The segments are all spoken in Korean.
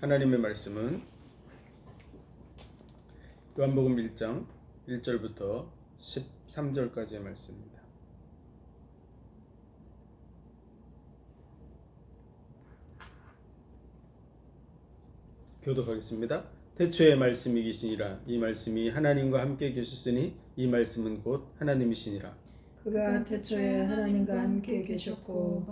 하나님의 말씀은 요한복음 1장 1절부터 13절까지의 말씀입니다. 교독하겠습니다. 태초에 말씀이 계시니라. 이 말씀이 하나님과 함께 계셨으니 이 말씀은 곧 하나님이시니라. 그가 태초에 하나님과 함께 계셨고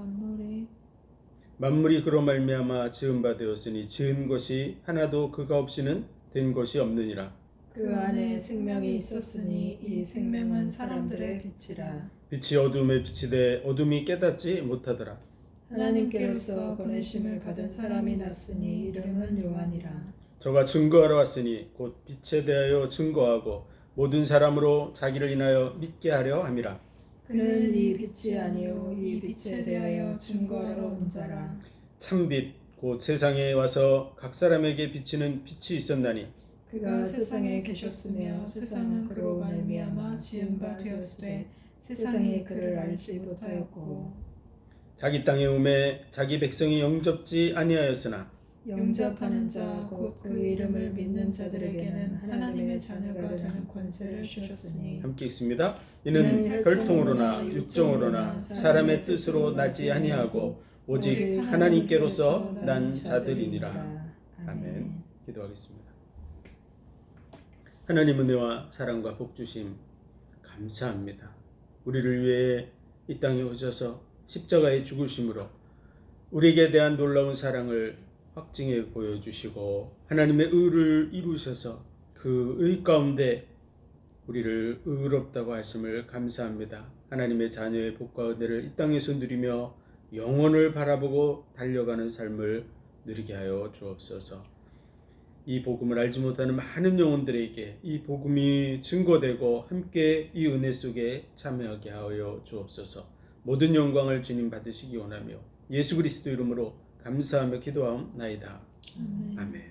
만물이 그로 말미암아 지은 바 되었으니 지은 것이 하나도 그가 없이는 된 것이 없느니라. 그 안에 생명이 있었으니 이 생명은 사람들의 빛이라. 빛이 어둠에 비치되 어둠이 깨닫지 못하더라. 하나님께로서 보내심을 받은 사람이 났으니 이름은 요한이라. 저가 증거하러 왔으니 곧 빛에 대하여 증거하고 모든 사람으로 자기를 인하여 믿게 하려 함이라. 그는 이 빛이 아니요 이 빛에 대하여 증거하러 온 자라. 참빛 곧 세상에 와서 각 사람에게 비치는 빛이 있었나니 그가 세상에 계셨으며 세상은 그로 말미암아 지은 바 되었으되 세상이 그를 알지 못하였고 자기 땅에 오매 자기 백성이 영접지 아니하였으나 영접하는 자 곧 그 이름을 믿는 자들에게는 하나님의 자녀가 되는 권세를 주셨으니. 함께 읽습니다. 이는 혈통으로나 육정으로나 사람의 뜻으로 나지 아니하고 오직 하나님께로서 난 자들이니라. 아멘. 기도하겠습니다. 하나님 은혜와 사랑과 복 주심 감사합니다. 우리를 위해 이 땅에 오셔서 십자가의 죽으심으로 우리에게 대한 놀라운 사랑을 확증해 보여주시고 하나님의 의를 이루셔서 그 의 가운데 우리를 의롭다고 하심을 감사합니다. 하나님의 자녀의 복과 은혜를 이 땅에서 누리며 영원을 바라보고 달려가는 삶을 누리게 하여 주옵소서. 이 복음을 알지 못하는 많은 영혼들에게 이 복음이 증거되고 함께 이 은혜 속에 참여하게 하여 주옵소서. 모든 영광을 주님 받으시기 원하며 예수 그리스도 이름으로 감사하며 기도하옵나이다. 아멘.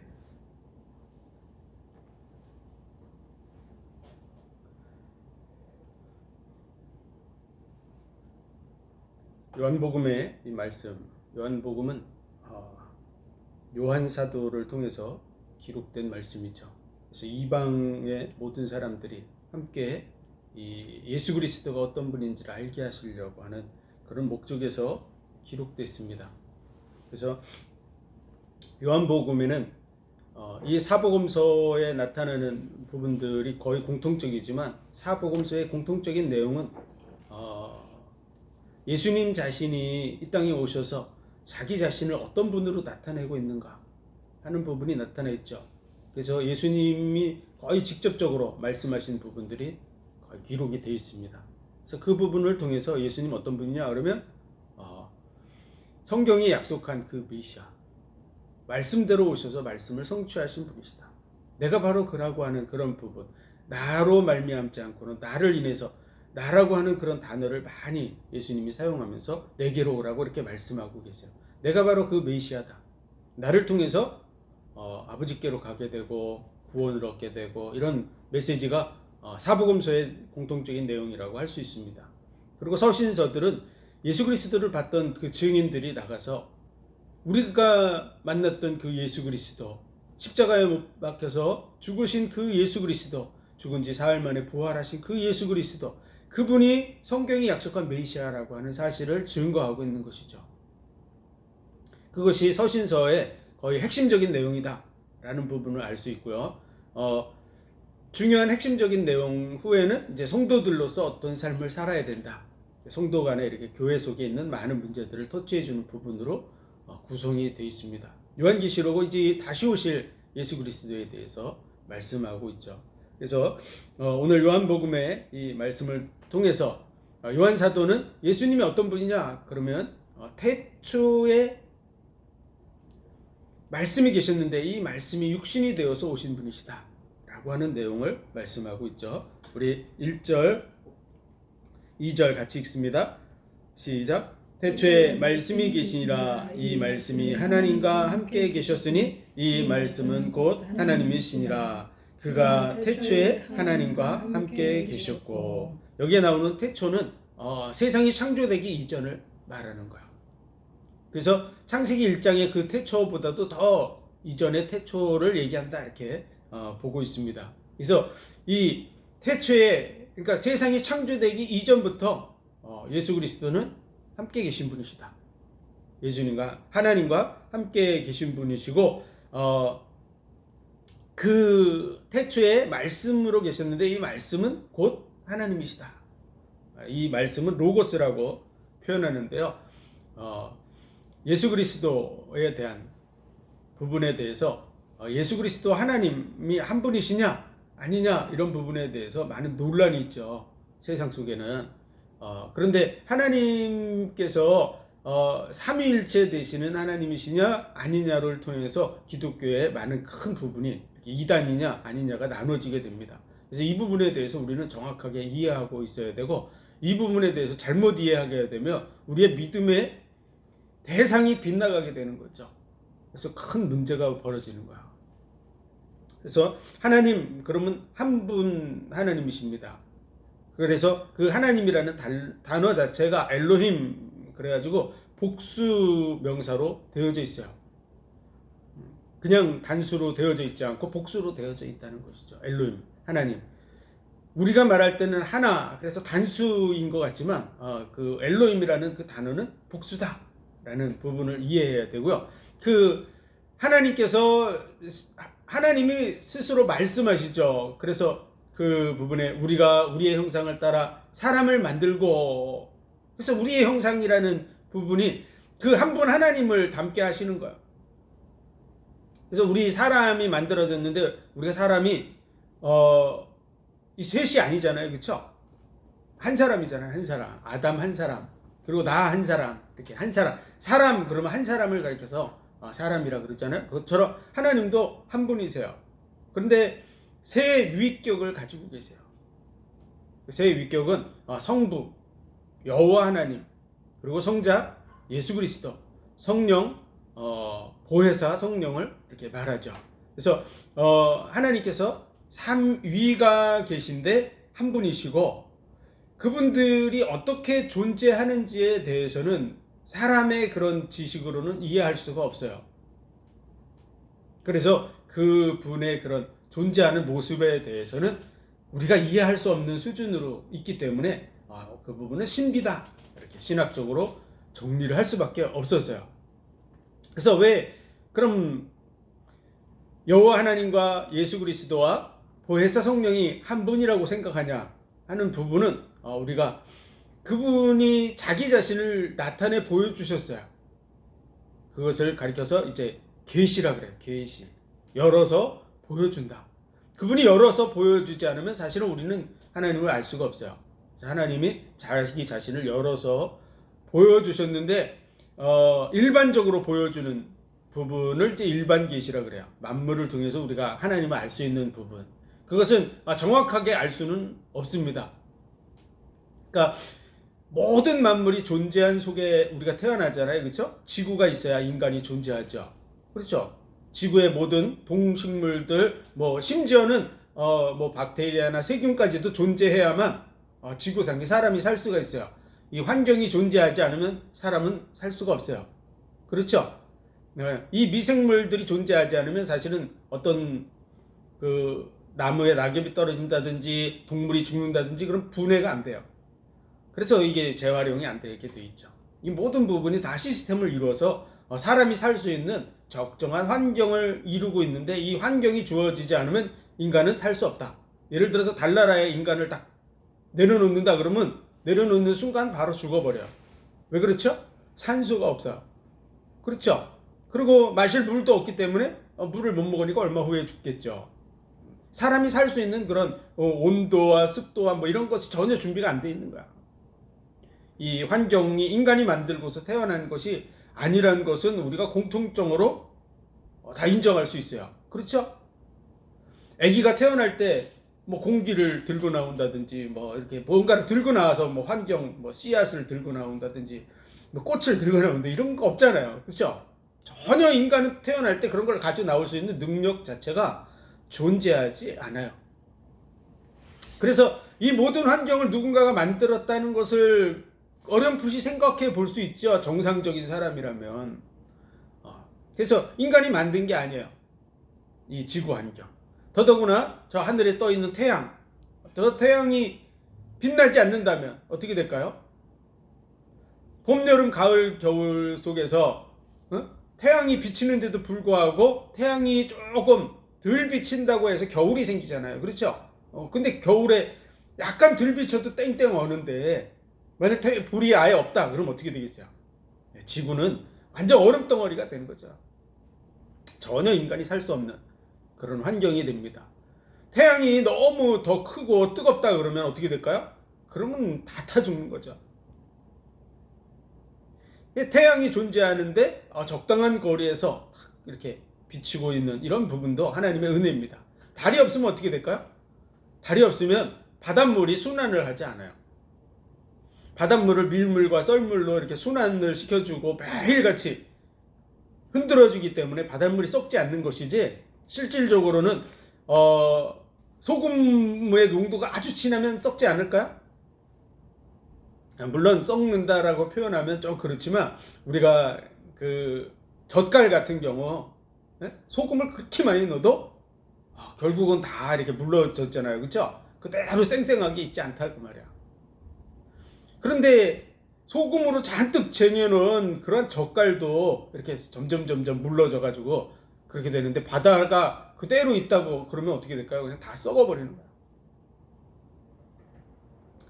요한복음의 이 말씀, 요한복음은 요한 사도를 통해서 기록된 말씀이죠. 그래서 이방의 모든 사람들이 함께 이 예수 그리스도가 어떤 분인지를 알게 하시려고 하는 그런 목적에서 기록됐습니다. 그래서 요한복음에는 이 사복음서에 나타나는 부분들이 거의 공통적이지만 사복음서의 공통적인 내용은 예수님 자신이 이 땅에 오셔서 자기 자신을 어떤 분으로 나타내고 있는가 하는 부분이 나타나 있죠. 그래서 예수님이 거의 직접적으로 말씀하신 부분들이 거의 기록이 되어 있습니다. 그래서 그 부분을 통해서 예수님 어떤 분이냐 그러면 성경이 약속한 그 메시아 말씀대로 오셔서 말씀을 성취하신 분이시다. 내가 바로 그라고 하는 그런 부분, 나로 말미암지 않고는 나를 인해서 나라고 하는 그런 단어를 많이 예수님이 사용하면서 내게로 오라고 이렇게 말씀하고 계세요. 내가 바로 그 메시아다. 나를 통해서 아버지께로 가게 되고 구원을 얻게 되고 이런 메시지가 사복음서의 공통적인 내용이라고 할 수 있습니다. 그리고 서신서들은 예수 그리스도를 봤던 그 증인들이 나가서 우리가 만났던 그 예수 그리스도, 십자가에 못 박혀서 죽으신 그 예수 그리스도, 죽은 지 사흘 만에 부활하신 그 예수 그리스도, 그분이 성경이 약속한 메시아라고 하는 사실을 증거하고 있는 것이죠. 그것이 서신서의 거의 핵심적인 내용이다 라는 부분을 알 수 있고요. 중요한 핵심적인 내용 후에는 이제 성도들로서 어떤 삶을 살아야 된다. 성도 간에 이렇게 교회 속에 있는 많은 문제들을 터치해 주는 부분으로 구성이 되어 있습니다. 요한계시록은 이제 다시 오실 예수 그리스도에 대해서 말씀하고 있죠. 그래서 오늘 요한복음의 이 말씀을 통해서 요한 사도는 예수님이 어떤 분이냐 그러면 태초에 말씀이 계셨는데 이 말씀이 육신이 되어서 오신 분이시다 라고 하는 내용을 말씀하고 있죠. 우리 1절 2절 같이 읽습니다. 시작. 태초에 말씀이 계시니라. 이 말씀이 하나님과 함께 계셨으니 이 말씀은 곧 하나님이시니라. 그가 태초에 하나님과 함께 계셨고. 여기에 나오는 태초는 세상이 창조되기 이전을 말하는 거예요. 그래서 창세기 1장의 그 태초보다도 더 이전의 태초를 얘기한다 이렇게 보고 있습니다. 그래서 이 태초에 그러니까 세상이 창조되기 이전부터 예수 그리스도는 함께 계신 분이시다. 예수님과 하나님과 함께 계신 분이시고 그 태초에 말씀으로 계셨는데 이 말씀은 곧 하나님이시다. 이 말씀은 로고스라고 표현하는데요. 예수 그리스도에 대한 부분에 대해서 예수 그리스도 하나님이 한 분이시냐 아니냐 이런 부분에 대해서 많은 논란이 있죠. 세상 속에는. 그런데 하나님께서 삼위일체 되시는 하나님이시냐 아니냐를 통해서 기독교의 많은 큰 부분이 이단이냐 아니냐가 나눠지게 됩니다. 그래서 이 부분에 대해서 우리는 정확하게 이해하고 있어야 되고 이 부분에 대해서 잘못 이해하게 되면 우리의 믿음의 대상이 빗나가게 되는 거죠. 그래서 큰 문제가 벌어지는 거야. 그래서 하나님 그러면 한 분 하나님이십니다. 그래서 그 하나님이라는 단어 자체가 엘로힘 그래가지고 복수 명사로 되어져 있어요. 그냥 단수로 되어져 있지 않고 복수로 되어져 있다는 것이죠. 엘로힘 하나님. 우리가 말할 때는 하나 그래서 단수인 것 같지만 그 엘로힘이라는 그 단어는 복수다라는 부분을 이해해야 되고요. 그 하나님이 스스로 말씀하시죠. 그래서 그 부분에 우리가 우리의 형상을 따라 사람을 만들고 그래서 우리의 형상이라는 부분이 그 한 분 하나님을 담게 하시는 거예요. 그래서 우리 사람이 만들어졌는데 우리가 사람이 이 셋이 아니잖아요. 그렇죠? 한 사람이잖아요. 한 사람. 아담 한 사람. 그리고 나 한 사람. 이렇게 한 사람. 사람 그러면 한 사람을 가리켜서 사람이라 그러잖아요. 그것처럼 하나님도 한 분이세요. 그런데 세 위격을 가지고 계세요. 세 위격은 성부, 여호와 하나님, 그리고 성자 예수 그리스도, 성령, 보혜사 성령을 이렇게 말하죠. 그래서 하나님께서 삼위가 계신데 한 분이시고 그분들이 어떻게 존재하는지에 대해서는 사람의 그런 지식으로는 이해할 수가 없어요. 그래서 그 분의 그런 존재하는 모습에 대해서는 우리가 이해할 수 없는 수준으로 있기 때문에 그 부분은 신비다 이렇게 신학적으로 정리를 할 수밖에 없었어요. 그래서 왜 그럼 여호와 하나님과 예수 그리스도와 보혜사 성령이 한 분이라고 생각하냐 하는 부분은 우리가 그분이 자기 자신을 나타내 보여주셨어요. 그것을 가리켜서 이제 계시라 그래요. 계시. 열어서 보여준다. 그분이 열어서 보여주지 않으면 사실은 우리는 하나님을 알 수가 없어요. 하나님이 자기 자신을 열어서 보여주셨는데 일반적으로 보여주는 부분을 이제 일반 계시라 그래요. 만물을 통해서 우리가 하나님을 알 수 있는 부분. 그것은 정확하게 알 수는 없습니다. 그러니까 모든 만물이 존재한 속에 우리가 태어나잖아요. 그렇죠? 지구가 있어야 인간이 존재하죠. 그렇죠? 지구의 모든 동식물들 심지어는 박테리아나 세균까지도 존재해야만 지구상에 사람이 살 수가 있어요. 이 환경이 존재하지 않으면 사람은 살 수가 없어요. 그렇죠? 이 미생물들이 존재하지 않으면 사실은 어떤 그 나무에 낙엽이 떨어진다든지 동물이 죽는다든지 그런 분해가 안 돼요. 그래서 이게 재활용이 안 되게 돼 있죠. 이 모든 부분이 다 시스템을 이루어서 사람이 살 수 있는 적정한 환경을 이루고 있는데 이 환경이 주어지지 않으면 인간은 살 수 없다. 예를 들어서 달나라에 인간을 딱 내려놓는다 그러면 내려놓는 순간 바로 죽어버려요. 왜 그렇죠? 산소가 없어요. 그렇죠? 그리고 마실 물도 없기 때문에 물을 못 먹으니까 얼마 후에 죽겠죠. 사람이 살 수 있는 그런 온도와 습도와 이런 것이 전혀 준비가 안 돼 있는 거야. 이 환경이 인간이 만들고서 태어난 것이 아니라는 것은 우리가 공통적으로 다 인정할 수 있어요. 그렇죠? 아기가 태어날 때 공기를 들고 나온다든지 이렇게 뭔가를 들고 나와서 환경 씨앗을 들고 나온다든지 꽃을 들고 나온다 이런 거 없잖아요. 그렇죠? 전혀 인간은 태어날 때 그런 걸 가지고 나올 수 있는 능력 자체가 존재하지 않아요. 그래서 이 모든 환경을 누군가가 만들었다는 것을 어렴풋이 생각해 볼 수 있죠. 정상적인 사람이라면. 그래서 인간이 만든 게 아니에요. 이 지구 환경. 더더구나 저 하늘에 떠 있는 태양. 저 태양이 빛나지 않는다면 어떻게 될까요? 봄, 여름, 가을, 겨울 속에서 태양이 비치는데도 불구하고 태양이 조금 덜 비친다고 해서 겨울이 생기잖아요. 그렇죠? 근데 겨울에 약간 덜 비쳐도 땡땡 오는데 만약 불이 아예 없다 그럼 어떻게 되겠어요? 지구는 완전 얼음 덩어리가 되는 거죠. 전혀 인간이 살 수 없는 그런 환경이 됩니다. 태양이 너무 더 크고 뜨겁다 그러면 어떻게 될까요? 그러면 다 타 죽는 거죠. 태양이 존재하는데 적당한 거리에서 이렇게 비치고 있는 이런 부분도 하나님의 은혜입니다. 달이 없으면 어떻게 될까요? 달이 없으면 바닷물이 순환을 하지 않아요. 바닷물을 밀물과 썰물로 이렇게 순환을 시켜주고 매일같이 흔들어주기 때문에 바닷물이 썩지 않는 것이지, 실질적으로는 소금의 농도가 아주 진하면 썩지 않을까요? 물론 썩는다라고 표현하면 좀 그렇지만, 우리가 그 젓갈 같은 경우 소금을 그렇게 많이 넣어도 결국은 다 이렇게 물러졌잖아요. 그렇죠? 그대로 쌩쌩하게 있지 않다 그 말이야. 그런데 소금으로 잔뜩 쟁여놓은 그런 젓갈도 이렇게 점점 물러져 가지고 그렇게 되는데, 바다가 그대로 있다고 그러면 어떻게 될까요? 그냥 다 썩어버리는 거야.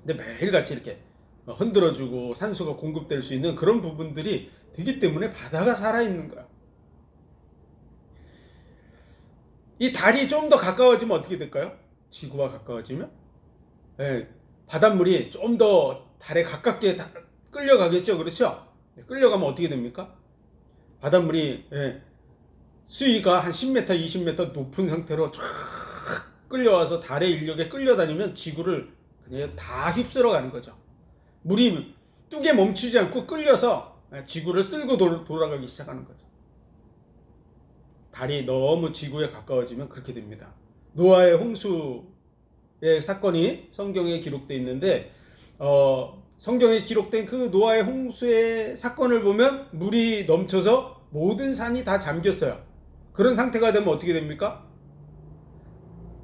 근데 매일같이 이렇게 흔들어주고 산소가 공급될 수 있는 그런 부분들이 되기 때문에 바다가 살아있는 거야. 이 달이 좀 더 가까워지면 어떻게 될까요? 지구와 가까워지면 바닷물이 좀 더 달에 가깝게 끌려가겠죠. 그렇죠? 끌려가면 어떻게 됩니까? 바닷물이 수위가 한 10m, 20m 높은 상태로 쫙 끌려와서 달의 인력에 끌려다니면 지구를 그냥 다 휩쓸어 가는 거죠. 물이 뚝에 멈추지 않고 끌려서 지구를 쓸고 돌아가기 시작하는 거죠. 달이 너무 지구에 가까워지면 그렇게 됩니다. 노아의 홍수의 사건이 성경에 기록되어 있는데, 성경에 기록된 그 노아의 홍수의 사건을 보면 물이 넘쳐서 모든 산이 다 잠겼어요. 그런 상태가 되면 어떻게 됩니까?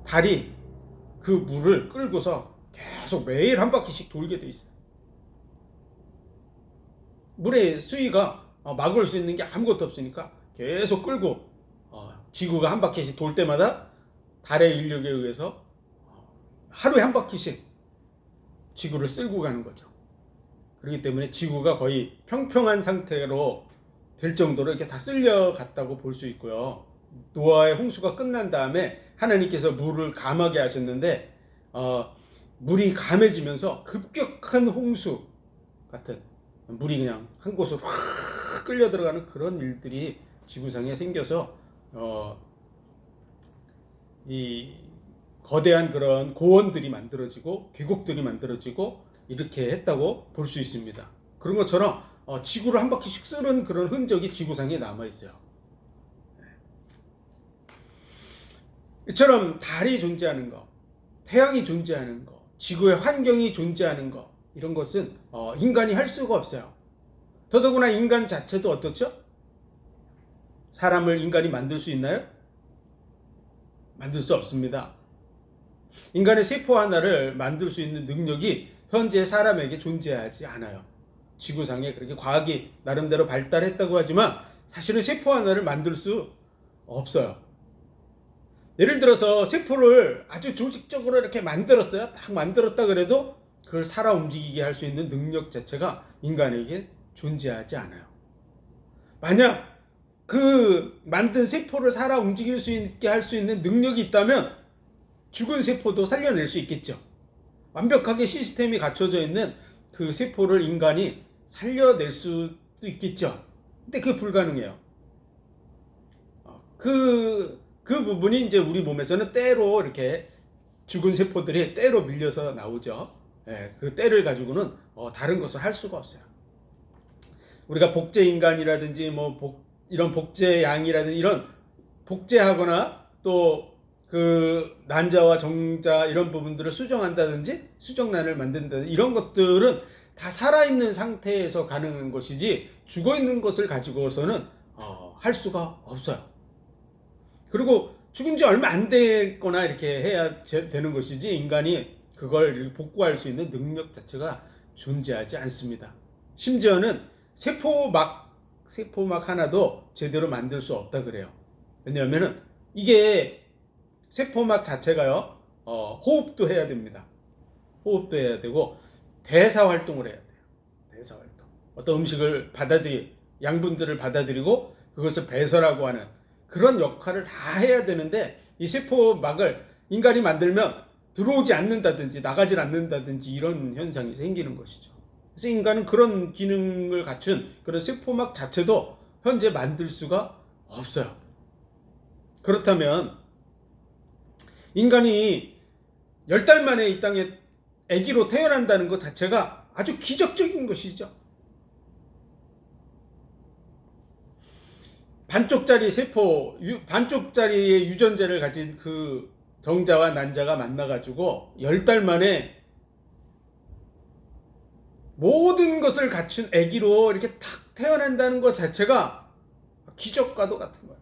달이 그 물을 끌고서 계속 매일 한 바퀴씩 돌게 돼 있어요. 물의 수위가 막을 수 있는 게 아무것도 없으니까 계속 끌고 지구가 한 바퀴씩 돌 때마다 달의 인력에 의해서 하루에 한 바퀴씩 지구를 쓸고 가는 거죠. 그렇기 때문에 지구가 거의 평평한 상태로 될 정도로 이렇게 다 쓸려갔다고 볼 수 있고요. 노아의 홍수가 끝난 다음에 하나님께서 물을 감하게 하셨는데, 물이 감해지면서 급격한 홍수 같은, 물이 그냥 한 곳으로 확 끌려 들어가는 그런 일들이 지구상에 생겨서 이 거대한 그런 고원들이 만들어지고 계곡들이 만들어지고 이렇게 했다고 볼 수 있습니다. 그런 것처럼 지구를 한 바퀴씩 쓰는 그런 흔적이 지구상에 남아 있어요. 이처럼 달이 존재하는 것, 태양이 존재하는 것, 지구의 환경이 존재하는 것, 이런 것은 인간이 할 수가 없어요. 더더구나 인간 자체도 어떻죠? 사람을 인간이 만들 수 있나요? 만들 수 없습니다. 인간의 세포 하나를 만들 수 있는 능력이 현재 사람에게 존재하지 않아요. 지구상에 그렇게 과학이 나름대로 발달했다고 하지만 사실은 세포 하나를 만들 수 없어요. 예를 들어서 세포를 아주 조직적으로 이렇게 만들었어요. 딱 만들었다 그래도 그걸 살아 움직이게 할 수 있는 능력 자체가 인간에게 존재하지 않아요. 만약 그 만든 세포를 살아 움직일 수 있게 할 수 있는 능력이 있다면 죽은 세포도 살려낼 수 있겠죠. 완벽하게 시스템이 갖춰져 있는 그 세포를 인간이 살려낼 수도 있겠죠. 근데 그게 불가능해요. 그 부분이 이제 우리 몸에서는 때로 이렇게 죽은 세포들이 때로 밀려서 나오죠. 그 때를 가지고는 다른 것을 할 수가 없어요. 우리가 복제 인간이라든지 이런 복제 양이라든지 이런 복제하거나 또 그 난자와 정자 이런 부분들을 수정한다든지 수정란을 만든다든지 이런 것들은 다 살아있는 상태에서 가능한 것이지 죽어있는 것을 가지고서는 할 수가 없어요. 그리고 죽은 지 얼마 안 됐거나 이렇게 해야 되는 것이지, 인간이 그걸 복구할 수 있는 능력 자체가 존재하지 않습니다. 심지어는 세포막 하나도 제대로 만들 수 없다 그래요. 왜냐하면은 이게 세포막 자체가요, 호흡도 해야 됩니다. 호흡도 해야 되고 대사 활동을 해야 돼요. 대사 활동. 어떤 음식을 양분들을 받아들이고 그것을 배설하고 하는 그런 역할을 다 해야 되는데, 이 세포막을 인간이 만들면 들어오지 않는다든지 나가질 않는다든지 이런 현상이 생기는 것이죠. 그래서 인간은 그런 기능을 갖춘 그런 세포막 자체도 현재 만들 수가 없어요. 그렇다면 인간이 10달 만에 이 땅에 아기로 태어난다는 것 자체가 아주 기적적인 것이죠. 반쪽짜리의 유전자를 가진 그 정자와 난자가 만나가지고 10달 만에 모든 것을 갖춘 아기로 이렇게 탁 태어난다는 것 자체가 기적과도 같은 거예요.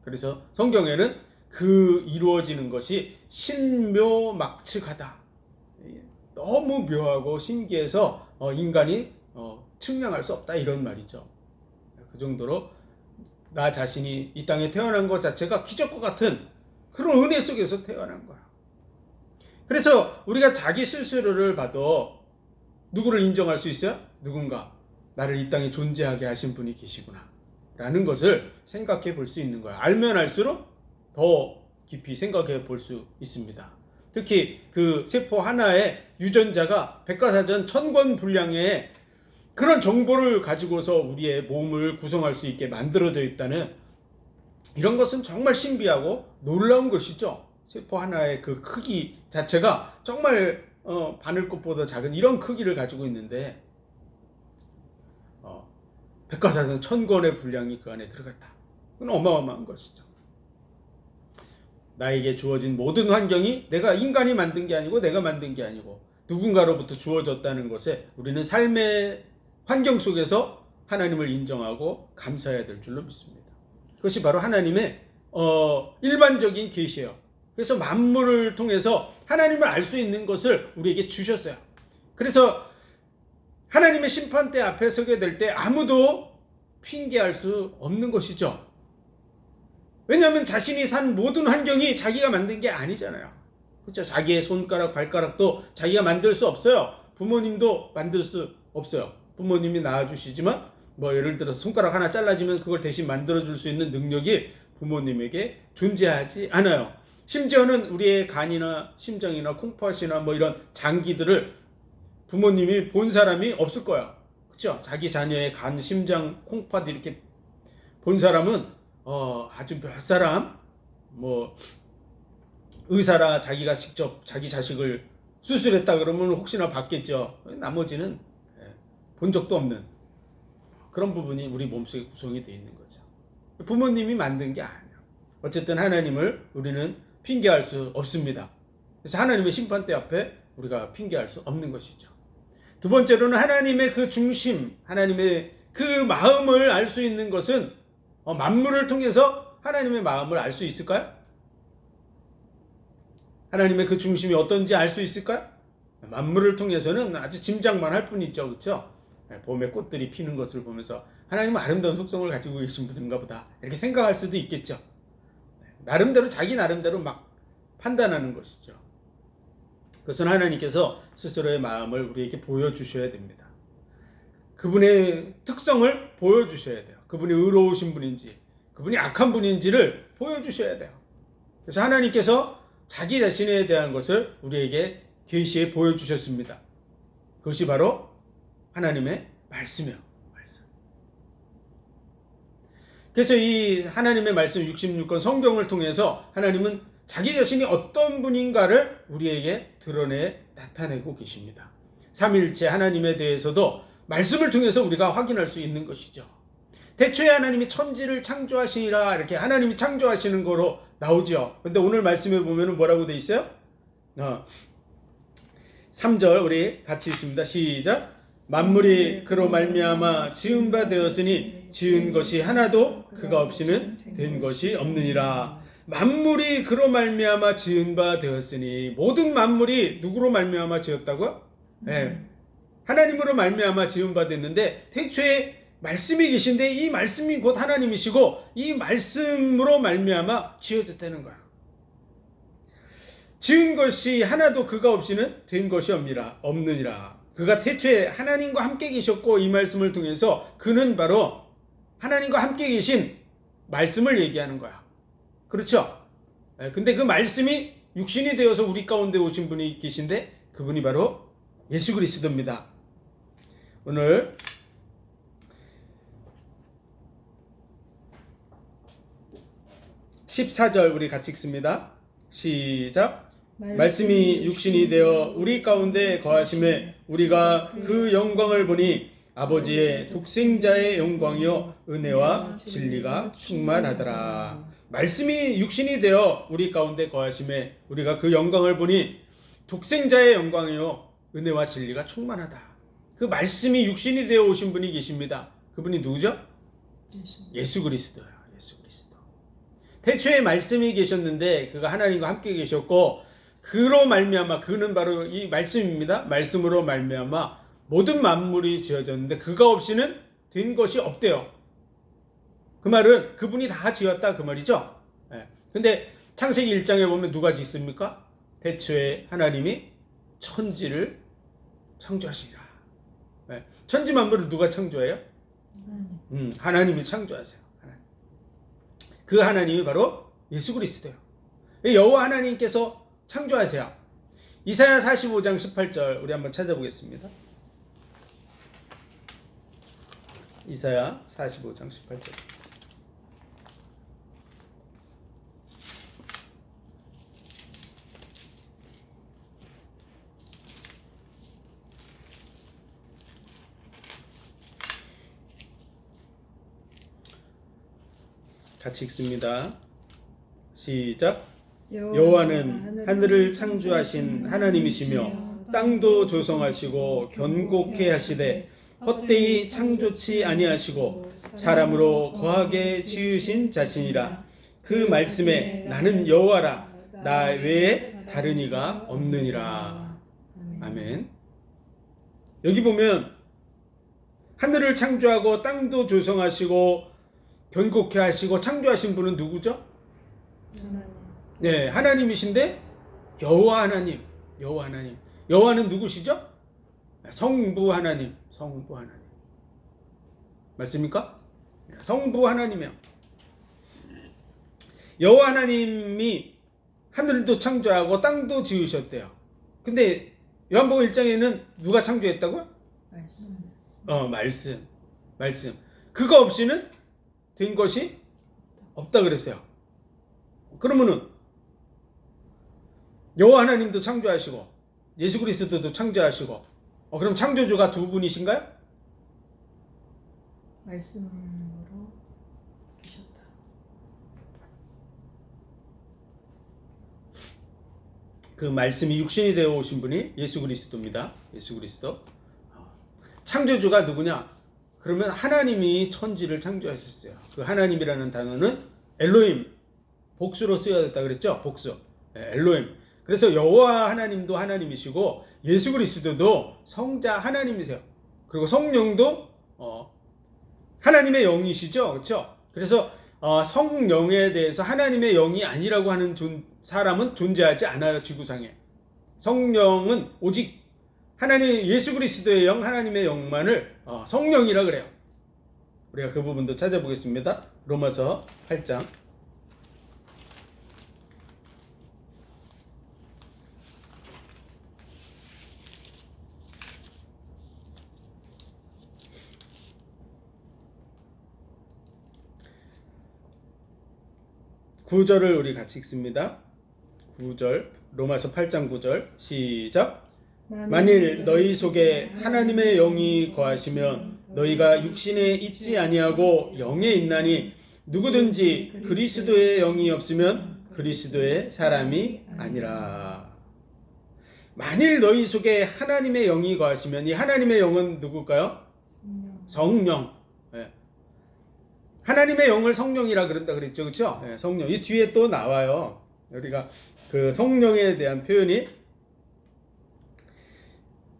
그래서 성경에는 그 이루어지는 것이 신묘막측하다. 너무 묘하고 신기해서 인간이 측량할 수 없다, 이런 말이죠. 그 정도로 나 자신이 이 땅에 태어난 것 자체가 기적과 같은 그런 은혜 속에서 태어난 거야. 그래서 우리가 자기 스스로를 봐도 누구를 인정할 수 있어요? 누군가 나를 이 땅에 존재하게 하신 분이 계시구나 라는 것을 생각해 볼 수 있는 거야. 알면 알수록 더 깊이 생각해 볼 수 있습니다. 특히 그 세포 하나의 유전자가 백과사전 1000권 분량의 그런 정보를 가지고서 우리의 몸을 구성할 수 있게 만들어져 있다는, 이런 것은 정말 신비하고 놀라운 것이죠. 세포 하나의 그 크기 자체가 정말 바늘꽃보다 작은 이런 크기를 가지고 있는데 백과사전 1000권의 분량이 그 안에 들어갔다. 그건 어마어마한 것이죠. 나에게 주어진 모든 환경이 내가 인간이 만든 게 아니고 내가 만든 게 아니고 누군가로부터 주어졌다는 것에 우리는 삶의 환경 속에서 하나님을 인정하고 감사해야 될 줄로 믿습니다. 그것이 바로 하나님의 일반적인 계시예요. 그래서 만물을 통해서 하나님을 알 수 있는 것을 우리에게 주셨어요. 그래서 하나님의 심판대 앞에 서게 될 때 아무도 핑계할 수 없는 것이죠. 왜냐하면 자신이 산 모든 환경이 자기가 만든 게 아니잖아요. 그렇죠? 자기의 손가락, 발가락도 자기가 만들 수 없어요. 부모님도 만들 수 없어요. 부모님이 낳아주시지만 예를 들어서 손가락 하나 잘라지면 그걸 대신 만들어줄 수 있는 능력이 부모님에게 존재하지 않아요. 심지어는 우리의 간이나 심장이나 콩팥이나 이런 장기들을 부모님이 본 사람이 없을 거야. 그렇죠? 자기 자녀의 간, 심장, 콩팥 이렇게 본 사람은 아주 몇 사람, 의사라 자기가 직접 자기 자식을 수술했다 그러면 혹시나 봤겠죠. 나머지는 본 적도 없는 그런 부분이 우리 몸속에 구성이 되어 있는 거죠. 부모님이 만든 게 아니에요. 어쨌든 하나님을 우리는 핑계할 수 없습니다. 그래서 하나님의 심판대 앞에 우리가 핑계할 수 없는 것이죠. 두 번째로는 하나님의 그 중심, 하나님의 그 마음을 알 수 있는 것은 만물을 통해서 하나님의 마음을 알 수 있을까요? 하나님의 그 중심이 어떤지 알 수 있을까요? 만물을 통해서는 아주 짐작만 할 뿐이죠. 그렇죠? 봄에 꽃들이 피는 것을 보면서 하나님은 아름다운 속성을 가지고 계신 분인가 보다 이렇게 생각할 수도 있겠죠. 나름대로 자기 나름대로 막 판단하는 것이죠. 그것은 하나님께서 스스로의 마음을 우리에게 보여주셔야 됩니다. 그분의 특성을 보여주셔야 돼요. 그분이 의로우신 분인지 그분이 악한 분인지를 보여주셔야 돼요. 그래서 하나님께서 자기 자신에 대한 것을 우리에게 계시해 보여주셨습니다. 그것이 바로 하나님의 말씀이요. 말씀. 그래서 이 하나님의 말씀 66권 성경을 통해서 하나님은 자기 자신이 어떤 분인가를 우리에게 드러내 나타내고 계십니다. 삼위일체 하나님에 대해서도 말씀을 통해서 우리가 확인할 수 있는 것이죠. 대초에 하나님이 천지를 창조하시니라 이렇게 하나님이 창조하시는 거로 나오죠. 그런데 오늘 말씀에 보면 뭐라고 돼 있어요? 3절 우리 같이 읽습니다. 시작. 만물이 그로 말미암아 지은 바 되었으니 지은 것이 하나도 그가 없이는 된 것이 없느니라. 만물이 그로 말미암아 지은 바 되었으니 모든 만물이 누구로 말미암아 지었다고요? 네. 하나님으로 말미암아 지은 바 됐는데 태초에 말씀이 계신데 이 말씀이 곧 하나님이시고 이 말씀으로 말미암아 지어졌다는 거야. 지은 것이 하나도 그가 없이는 된 것이 없느니라. 그가 태초에 하나님과 함께 계셨고 이 말씀을 통해서 그는 바로 하나님과 함께 계신 말씀을 얘기하는 거야. 그렇죠? 근데 그 말씀이 육신이 되어서 우리 가운데 오신 분이 계신데 그분이 바로 예수 그리스도입니다. 오늘 14절 우리 같이 읽습니다. 시작. 말씀이 육신이 되어 우리 가운데 거하심에 우리가 그 영광을 보니 아버지의 독생자의 영광이요 은혜와 진리가 충만하더라. 말씀이 육신이 되어 우리 가운데 거하심에 우리가 그 영광을 보니 독생자의 영광이요 은혜와 진리가 충만하다. 그 말씀이 육신이 되어 오신 분이 계십니다. 그분이 누구죠? 예수 그리스도예요. 예수 그리스도. 태초에 말씀이 계셨는데 그가 하나님과 함께 계셨고 그로 말미암아 그는 바로 이 말씀입니다. 말씀으로 말미암아 모든 만물이 지어졌는데 그가 없이는 된 것이 없대요. 그 말은 그분이 다 지었다 그 말이죠. 근데 창세기 1장에 보면 누가 짓습니까? 태초에 하나님이 천지를 창조하시니라. 천지 만물을 누가 창조해요? 하나님이 창조하세요. 하나님. 그 하나님이 바로 예수 그리스도예요. 여호와 하나님께서 창조하세요. 이사야 45장 18절 우리 한번 찾아보겠습니다. 이사야 45장 18절. 같이 읽습니다. 시작. 여호와는 하늘을 창조하신 하나님이시며 땅도 조성하시고 견고케 하시되 헛되이 창조치 아니하시고 사람으로 거하게 지으신 자신이라. 그 말씀에 나는 여호와라 나 외에 다른 이가 없느니라. 아멘. 여기 보면 하늘을 창조하고 땅도 조성하시고 견고케 하시고 창조하신 분은 누구죠? 네, 하나님이신데 여호와 하나님, 여호와 하나님. 여호와는 누구시죠? 성부 하나님, 성부 하나님. 맞습니까? 성부 하나님이요. 여호와 하나님이 하늘도 창조하고 땅도 지으셨대요. 근데 요한복음 1장에는 누가 창조했다고요? 말씀. 그거 없이는 된 것이 없다 그랬어요. 그러면은 여호와 하나님도 창조하시고 예수 그리스도도 창조하시고 그럼 창조주가 두 분이신가요? 말씀으로 계셨다. 그 말씀이 육신이 되어 오신 분이 예수 그리스도입니다. 예수 그리스도. 창조주가 누구냐? 그러면 하나님이 천지를 창조하셨어요. 그 하나님이라는 단어는 엘로힘, 복수로 쓰여졌다 그랬죠? 복수. 엘로힘. 그래서 여호와 하나님도 하나님이시고 예수 그리스도도 성자 하나님이세요. 그리고 성령도 하나님의 영이시죠. 그렇죠? 그래서 성령에 대해서 하나님의 영이 아니라고 하는 사람은 존재하지 않아요. 지구상에. 성령은 오직 하나님 예수 그리스도의 영, 하나님의 영만을 성령이라 그래요. 우리가 그 부분도 찾아보겠습니다. 로마서 8장. (9절을) 우리 같이 읽습니다. 9절 로마서 8장 9절 시작. 만일 너희 속에 하나님의 영이 거하시면 너희가 육신에 있지 아니하고 영에 있나니 누구든지 그리스도의 영이 없으면 그리스도의 사람이 아니라. 만일 너희 속에 하나님의 영이 거하시면 이 하나님의 영은 누굴까요? 성령. 하나님의 영을 성령이라 그런다 그랬죠, 그렇죠? 네, 성령. 이 뒤에 또 나와요. 우리가 그 성령에 대한 표현이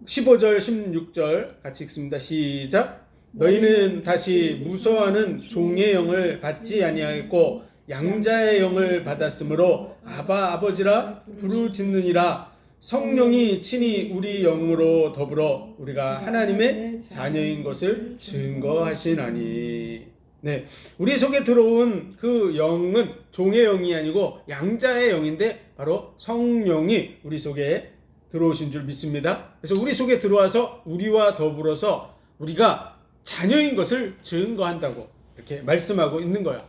15절, 16절 같이 읽습니다. 시작. 너희는 다시 무서워하는 종의 영을 받지 아니하였고 양자의 영을 받았으므로 아바 아버지라 부르짖느니라. 성령이 친히 우리 영으로 더불어 우리가 하나님의 자녀인 것을 증거하시나니. 네, 우리 속에 들어온 그 영은 종의 영이 아니고 양자의 영인데 바로 성령이 우리 속에 들어오신 줄 믿습니다. 그래서 우리 속에 들어와서 우리와 더불어서 우리가 자녀인 것을 증거한다고 이렇게 말씀하고 있는 거예요.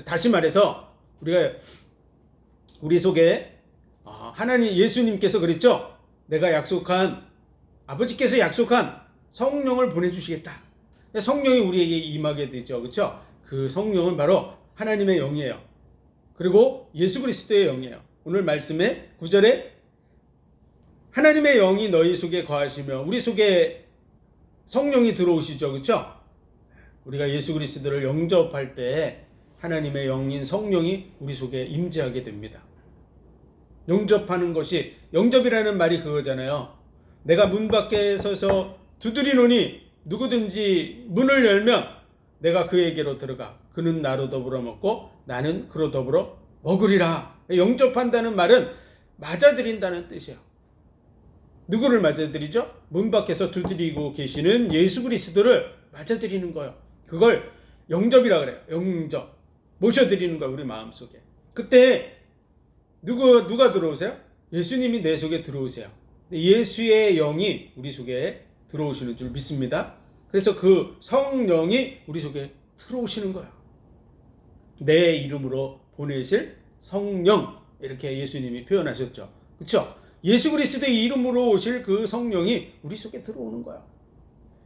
다시 말해서 우리가 우리 속에 하나님 예수님께서 그랬죠. 내가 약속한 아버지께서 약속한 성령을 보내주시겠다. 성령이 우리에게 임하게 되죠, 그렇죠? 그 성령은 바로 하나님의 영이에요. 그리고 예수 그리스도의 영이에요. 오늘 말씀의 9절에 하나님의 영이 너희 속에 거하시며 우리 속에 성령이 들어오시죠, 그렇죠? 우리가 예수 그리스도를 영접할 때 하나님의 영인 성령이 우리 속에 임재하게 됩니다. 영접하는 것이, 영접이라는 말이 그거잖아요. 내가 문 밖에 서서 두드리노니 누구든지 문을 열면 내가 그에게로 들어가 그는 나로 더불어 먹고 나는 그로 더불어 먹으리라. 영접한다는 말은 맞아들인다는 뜻이에요. 누구를 맞아들이죠? 문 밖에서 두드리고 계시는 예수 그리스도를 맞아들이는 거예요. 그걸 영접이라 그래요. 영접. 모셔드리는 거예요, 우리 마음속에. 그때 누가 들어오세요? 예수님이 내 속에 들어오세요. 예수의 영이 우리 속에 들어오시는 줄 믿습니다. 그래서 그 성령이 우리 속에 들어오시는 거예요. 내 이름으로 보내실 성령, 이렇게 예수님이 표현하셨죠. 그렇죠? 예수 그리스도의 이름으로 오실 그 성령이 우리 속에 들어오는 거야.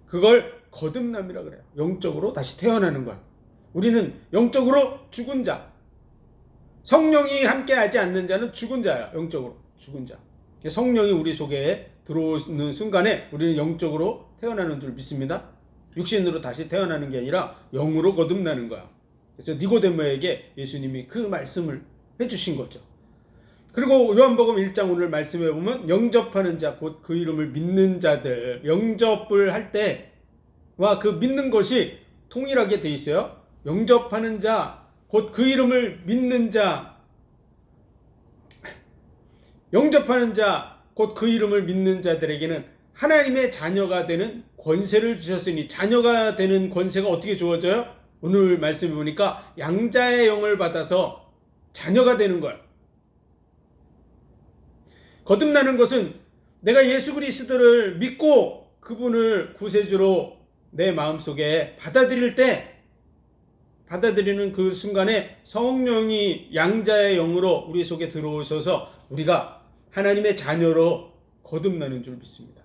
그걸 거듭남이라 그래요. 영적으로 다시 태어나는 거야. 우리는 영적으로 죽은 자. 성령이 함께하지 않는 자는 죽은 자야. 영적으로 죽은 자. 성령이 우리 속에 들어오는 순간에 우리는 영적으로 태어나는 줄 믿습니다. 육신으로 다시 태어나는 게 아니라 영으로 거듭나는 거야. 그래서 니고데모에게 예수님이 그 말씀을 해주신 거죠. 그리고 요한복음 1장 오늘 말씀해 보면 영접하는 자, 곧 그 이름을 믿는 자들, 영접을 할 때와 그 믿는 것이 통일하게 돼 있어요. 영접하는 자, 곧 그 이름을 믿는 자, 영접하는 자, 곧 그 이름을 믿는 자들에게는 하나님의 자녀가 되는 권세를 주셨으니, 자녀가 되는 권세가 어떻게 주어져요? 오늘 말씀해 보니까 양자의 영을 받아서 자녀가 되는 거예요. 거듭나는 것은 내가 예수 그리스도를 믿고 그분을 구세주로 내 마음속에 받아들일 때, 받아들이는 그 순간에 성령이 양자의 영으로 우리 속에 들어오셔서 우리가 하나님의 자녀로 거듭나는 줄 믿습니다.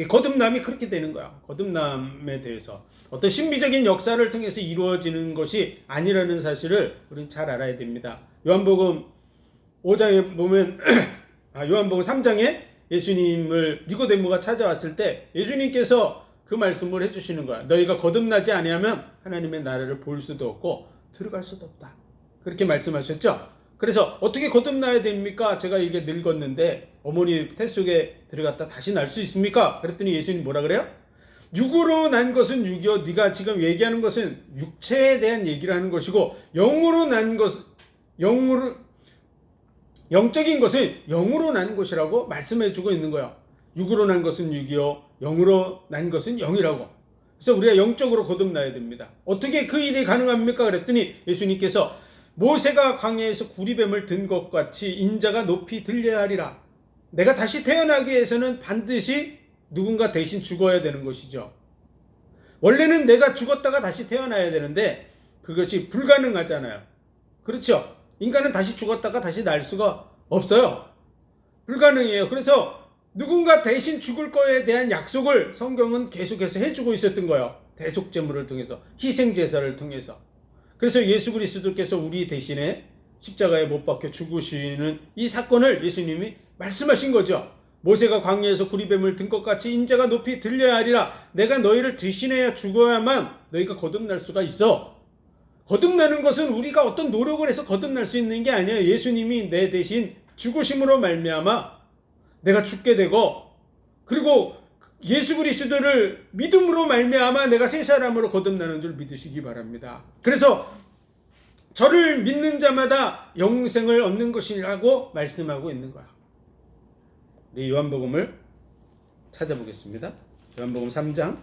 거듭남이 그렇게 되는 거야. 거듭남에 대해서 어떤 신비적인 역사를 통해서 이루어지는 것이 아니라는 사실을 우리는 잘 알아야 됩니다. 요한복음 5장에 보면 요한복음 3장에 예수님을 니고데모가 찾아왔을 때 예수님께서 그 말씀을 해주시는 거야. 너희가 거듭나지 아니하면 하나님의 나라를 볼 수도 없고 들어갈 수도 없다. 그렇게 말씀하셨죠. 그래서 어떻게 거듭나야 됩니까? 제가 이게 늙었는데 어머니 태 속에 들어갔다 다시 날 수 있습니까? 그랬더니 예수님 뭐라 그래요? 육으로 난 것은 육이요. 네가 지금 얘기하는 것은 육체에 대한 얘기를 하는 것이고, 영으로 난 것은 영적인 것은 영으로 난 것이라고 말씀해주고 있는 거예요. 육으로 난 것은 육이요, 영으로 난 것은 영이라고. 그래서 우리가 영적으로 거듭나야 됩니다. 어떻게 그 일이 가능합니까? 그랬더니 예수님께서 모세가 광야에서 구리뱀을 든 것 같이 인자가 높이 들려야 하리라. 내가 다시 태어나기 위해서는 반드시 누군가 대신 죽어야 되는 것이죠. 원래는 내가 죽었다가 다시 태어나야 되는데 그것이 불가능하잖아요. 그렇죠? 인간은 다시 죽었다가 다시 날 수가 없어요. 불가능해요. 그래서 누군가 대신 죽을 거에 대한 약속을 성경은 계속해서 해주고 있었던 거예요. 대속제물을 통해서, 희생제사를 통해서. 그래서 예수 그리스도께서 우리 대신에 십자가에 못 박혀 죽으시는 이 사건을 예수님이 말씀하신 거죠. 모세가 광야에서 구리뱀을 든 것 같이 인자가 높이 들려야 하리라. 내가 너희를 대신해야 죽어야만 너희가 거듭날 수가 있어. 거듭나는 것은 우리가 어떤 노력을 해서 거듭날 수 있는 게 아니에요. 예수님이 내 대신 죽으심으로 말미암아 내가 죽게 되고, 그리고 예수 그리스도를 믿음으로 말미암아 내가 새 사람으로 거듭나는 줄 믿으시기 바랍니다. 그래서 저를 믿는 자마다 영생을 얻는 것이라고 말씀하고 있는 거야. 우리 요한복음을 찾아보겠습니다. 요한복음 3장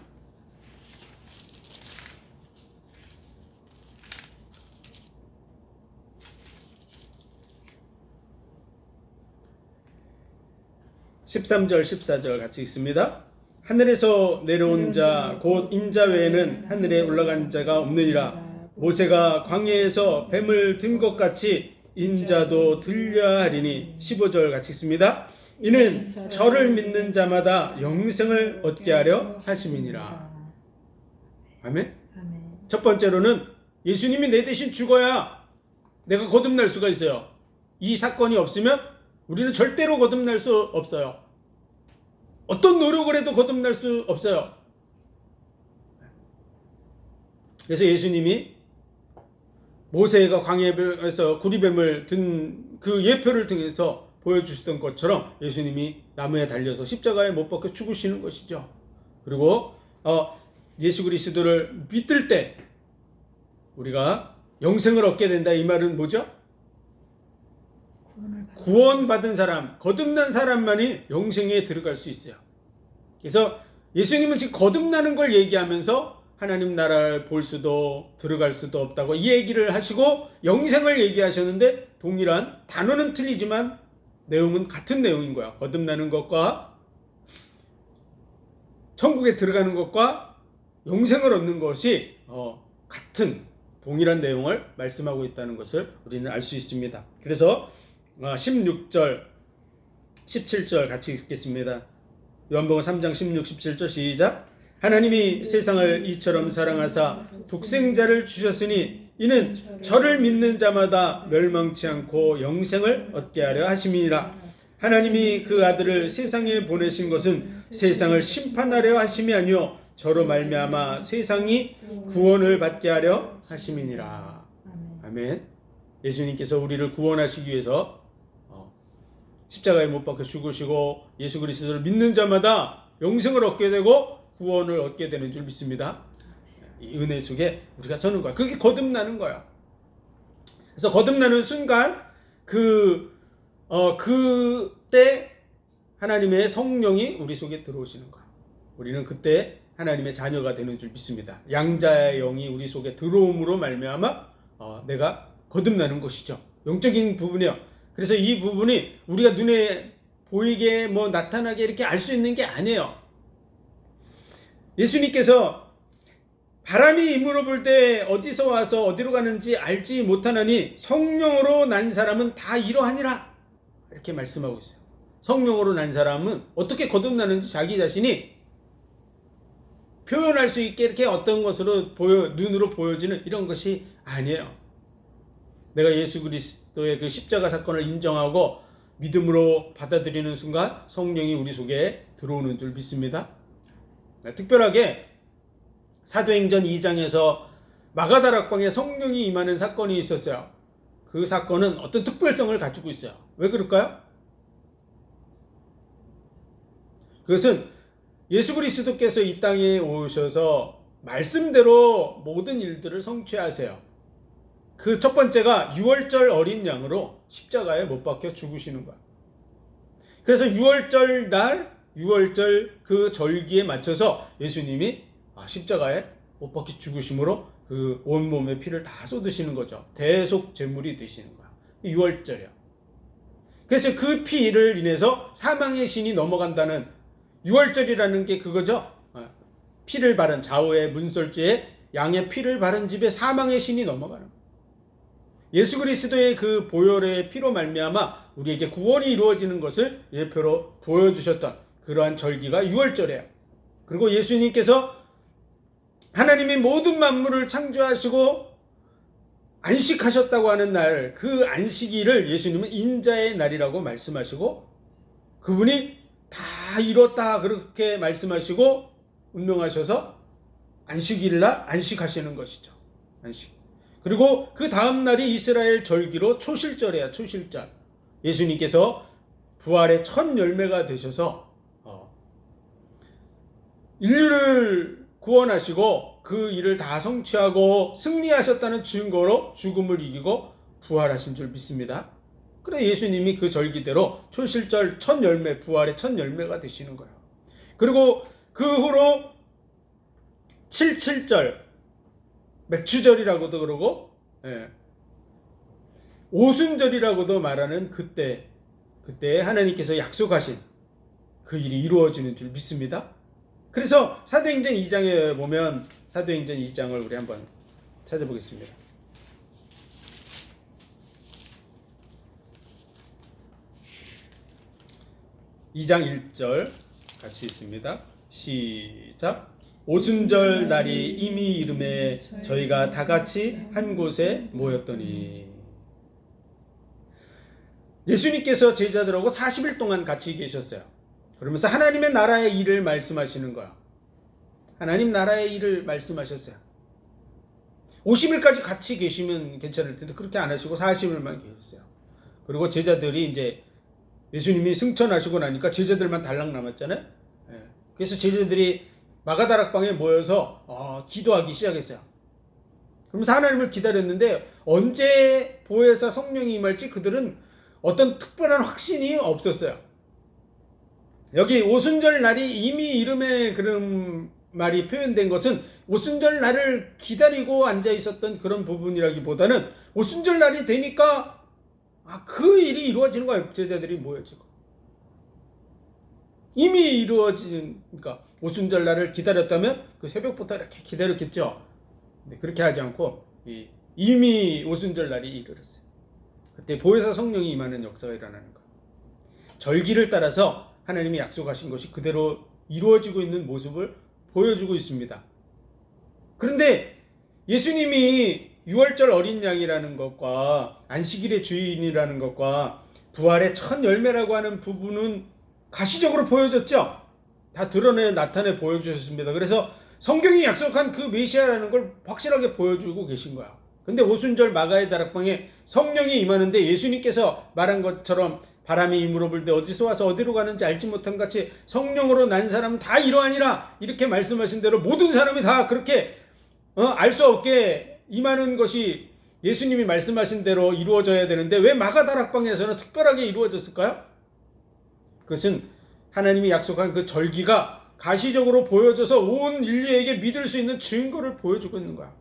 13절 14절 같이 읽습니다. 하늘에서 내려온 자 곧 인자 외에는 하늘에 올라간 자가 없느니라. 모세가 광야에서 뱀을 든 것 같이 인자도 들려야 하리니. 15절 같이 읽습니다. 이는 저를 믿는 자마다 영생을 얻게 하려 하심이니라. 아멘. 첫 번째로는 예수님이 내 대신 죽어야 내가 거듭날 수가 있어요. 이 사건이 없으면 우리는 절대로 거듭날 수 없어요. 어떤 노력을 해도 거듭날 수 없어요. 그래서 예수님이 모세가 광야에서 구리뱀을 든 그 예표를 통해서 보여주셨던 것처럼 예수님이 나무에 달려서 십자가에 못 박혀 죽으시는 것이죠. 그리고 예수 그리스도를 믿을 때 우리가 영생을 얻게 된다. 이 말은 뭐죠? 구원받은 사람, 거듭난 사람만이 영생에 들어갈 수 있어요. 그래서 예수님은 지금 거듭나는 걸 얘기하면서 하나님 나라를 볼 수도 들어갈 수도 없다고 이 얘기를 하시고 영생을 얘기하셨는데, 동일한 단어는 틀리지만 내용은 같은 내용인 거야. 거듭나는 것과 천국에 들어가는 것과 영생을 얻는 것이 같은 동일한 내용을 말씀하고 있다는 것을 우리는 알 수 있습니다. 그래서 16절 17절 같이 읽겠습니다. 요한복음 3장 16, 17절 시작. 하나님이 세상을 이처럼 사랑하사 독생자를 주셨으니 이는 저를 믿는 자마다 멸망치 않고 영생을 얻게 하려 하심이니라. 하나님이 그 아들을 세상에 보내신 것은 세상을 심판하려 하심이 아니요 저로 말미암아 세상이 구원을 받게 하려 하심이니라. 아멘. 예수님께서 우리를 구원하시기 위해서 십자가에 못 박혀 죽으시고 예수 그리스도를 믿는 자마다 영생을 얻게 되고 구원을 얻게 되는 줄 믿습니다. 이 은혜 속에 우리가 서는 거야. 그게 거듭나는 거야. 그래서 거듭나는 순간 그때 하나님의 성령이 우리 속에 들어오시는 거야. 우리는 그때 하나님의 자녀가 되는 줄 믿습니다. 양자의 영이 우리 속에 들어옴으로 말미암아 내가 거듭나는 것이죠. 영적인 부분이요. 그래서 이 부분이 우리가 눈에 보이게 나타나게 이렇게 알 수 있는 게 아니에요. 예수님께서 바람이 이물어 불 때 어디서 와서 어디로 가는지 알지 못하나니 성령으로 난 사람은 다 이러하니라. 이렇게 말씀하고 있어요. 성령으로 난 사람은 어떻게 거듭나는지 자기 자신이 표현할 수 있게 이렇게 어떤 것으로 눈으로 보여지는 이런 것이 아니에요. 내가 예수 그리스도의 그 십자가 사건을 인정하고 믿음으로 받아들이는 순간 성령이 우리 속에 들어오는 줄 믿습니다. 특별하게 사도행전 2장에서 마가다락방에 성령이 임하는 사건이 있었어요. 그 사건은 어떤 특별성을 가지고 있어요. 왜 그럴까요? 그것은 예수 그리스도께서 이 땅에 오셔서 말씀대로 모든 일들을 성취하세요. 그 첫 번째가 유월절 어린 양으로 십자가에 못 박혀 죽으시는 거야. 그래서 유월절 날 유월절 그 절기에 맞춰서 예수님이 십자가에 못 박혀 죽으심으로 그 온몸의 피를 다 쏟으시는 거죠. 대속 제물이 되시는 거야. 유월절이야. 그래서 그 피를 인해서 사망의 신이 넘어간다는, 유월절이라는 게 그거죠. 피를 바른 좌우의 문설주에 양의 피를 바른 집에 사망의 신이 넘어가는 거야. 예수 그리스도의 그 보혈의 피로 말미암아 우리에게 구원이 이루어지는 것을 예표로 보여주셨던 그러한 절기가 유월절이에요. 그리고 예수님께서 하나님이 모든 만물을 창조하시고 안식하셨다고 하는 날, 그 안식일을 예수님은 인자의 날이라고 말씀하시고 그분이 다 이뤘다 그렇게 말씀하시고 운명하셔서 안식일날 안식하시는 것이죠. 안식. 그리고 그 다음 날이 이스라엘 절기로 초실절이야. 초실절. 예수님께서 부활의 첫 열매가 되셔서 인류를 구원하시고 그 일을 다 성취하고 승리하셨다는 증거로 죽음을 이기고 부활하신 줄 믿습니다. 그래 예수님이 그 절기대로 초실절 첫 열매, 부활의 첫 열매가 되시는 거예요. 그리고 그 후로 77절, 맥추절이라고도 그러고 오순절이라고도 말하는 그때 하나님께서 약속하신 그 일이 이루어지는 줄 믿습니다. 그래서 사도행전 2장에 보면 사도행전 2장을 우리 한번 찾아보겠습니다. 2장 1절 같이 있습니다. 시작. 오순절 날이 이미 이름에 저희가 다 같이 한 곳에 모였더니. 예수님께서 제자들하고 40일 동안 같이 계셨어요. 그러면서 하나님의 나라의 일을 말씀하시는 거야. 하나님 나라의 일을 말씀하셨어요. 50일까지 같이 계시면 괜찮을 텐데 그렇게 안 하시고 40일만 계셨어요. 그리고 제자들이 이제 예수님이 승천하시고 나니까 제자들만 달랑 남았잖아요. 그래서 제자들이 마가다락방에 모여서 기도하기 시작했어요. 그러면서 하나님을 기다렸는데 언제 보혜사 성령이 임할지 그들은 어떤 특별한 확신이 없었어요. 여기 오순절 날이 이미 이름에 그런 말이 표현된 것은 오순절 날을 기다리고 앉아 있었던 그런 부분이라기보다는 오순절 날이 되니까 그 일이 이루어지는 거예요. 제자들이 모여지고 이미 이루어지니까 오순절 날을 기다렸다면 그 새벽부터 이렇게 기다렸겠죠. 근데 그렇게 하지 않고 이미 오순절 날이 이르렀어요. 그때 보혜사 성령이 임하는 역사가 일어나는 거예요. 절기를 따라서 하나님이 약속하신 것이 그대로 이루어지고 있는 모습을 보여주고 있습니다. 그런데 예수님이 6월절 어린 양이라는 것과 안식일의 주인이라는 것과 부활의 첫 열매라고 하는 부분은 가시적으로 보여졌죠. 다 드러내 나타내 보여주셨습니다. 그래서 성경이 약속한 그 메시아라는 걸 확실하게 보여주고 계신 거야. 근데 오순절 마가의 다락방에 성령이 임하는데 예수님께서 말한 것처럼 바람이 임으로 불 때 어디서 와서 어디로 가는지 알지 못한 같이 성령으로 난 사람은 다 이러하니라 이렇게 말씀하신 대로 모든 사람이 다 그렇게 알 수 없게 임하는 것이 예수님이 말씀하신 대로 이루어져야 되는데 왜 마가다락방에서는 특별하게 이루어졌을까요? 그것은 하나님이 약속한 그 절기가 가시적으로 보여져서 온 인류에게 믿을 수 있는 증거를 보여주고 있는 거야.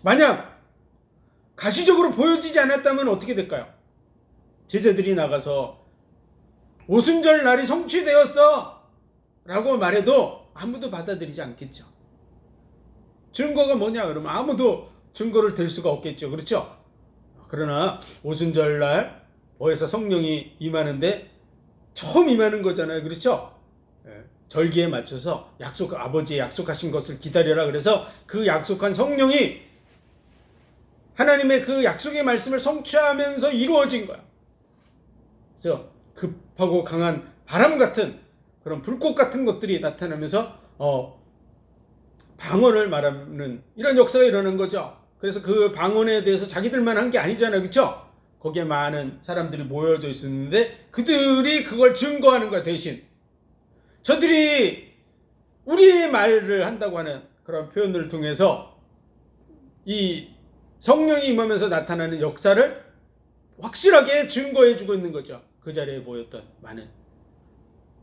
만약 가시적으로 보여지지 않았다면 어떻게 될까요? 제자들이 나가서 오순절 날이 성취되었어 라고 말해도 아무도 받아들이지 않겠죠. 증거가 뭐냐 그러면 아무도 증거를 댈 수가 없겠죠. 그렇죠? 그러나 오순절 날 보혜사 성령이 임하는데 처음 임하는 거잖아요. 그렇죠? 절기에 맞춰서 아버지의 약속하신 것을 기다려라. 그래서 그 약속한 성령이 하나님의 그 약속의 말씀을 성취하면서 이루어진 거야. 그래서 급하고 강한 바람 같은 그런 불꽃 같은 것들이 나타나면서 방언을 말하는 이런 역사가 일어난 거죠. 그래서 그 방언에 대해서 자기들만 한 게 아니잖아요. 그렇죠? 거기에 많은 사람들이 모여져 있었는데 그들이 그걸 증거하는 거야. 대신 저들이 우리의 말을 한다고 하는 그런 표현을 통해서 이 성령이 임하면서 나타나는 역사를 확실하게 증거해주고 있는 거죠. 그 자리에 모였던 많은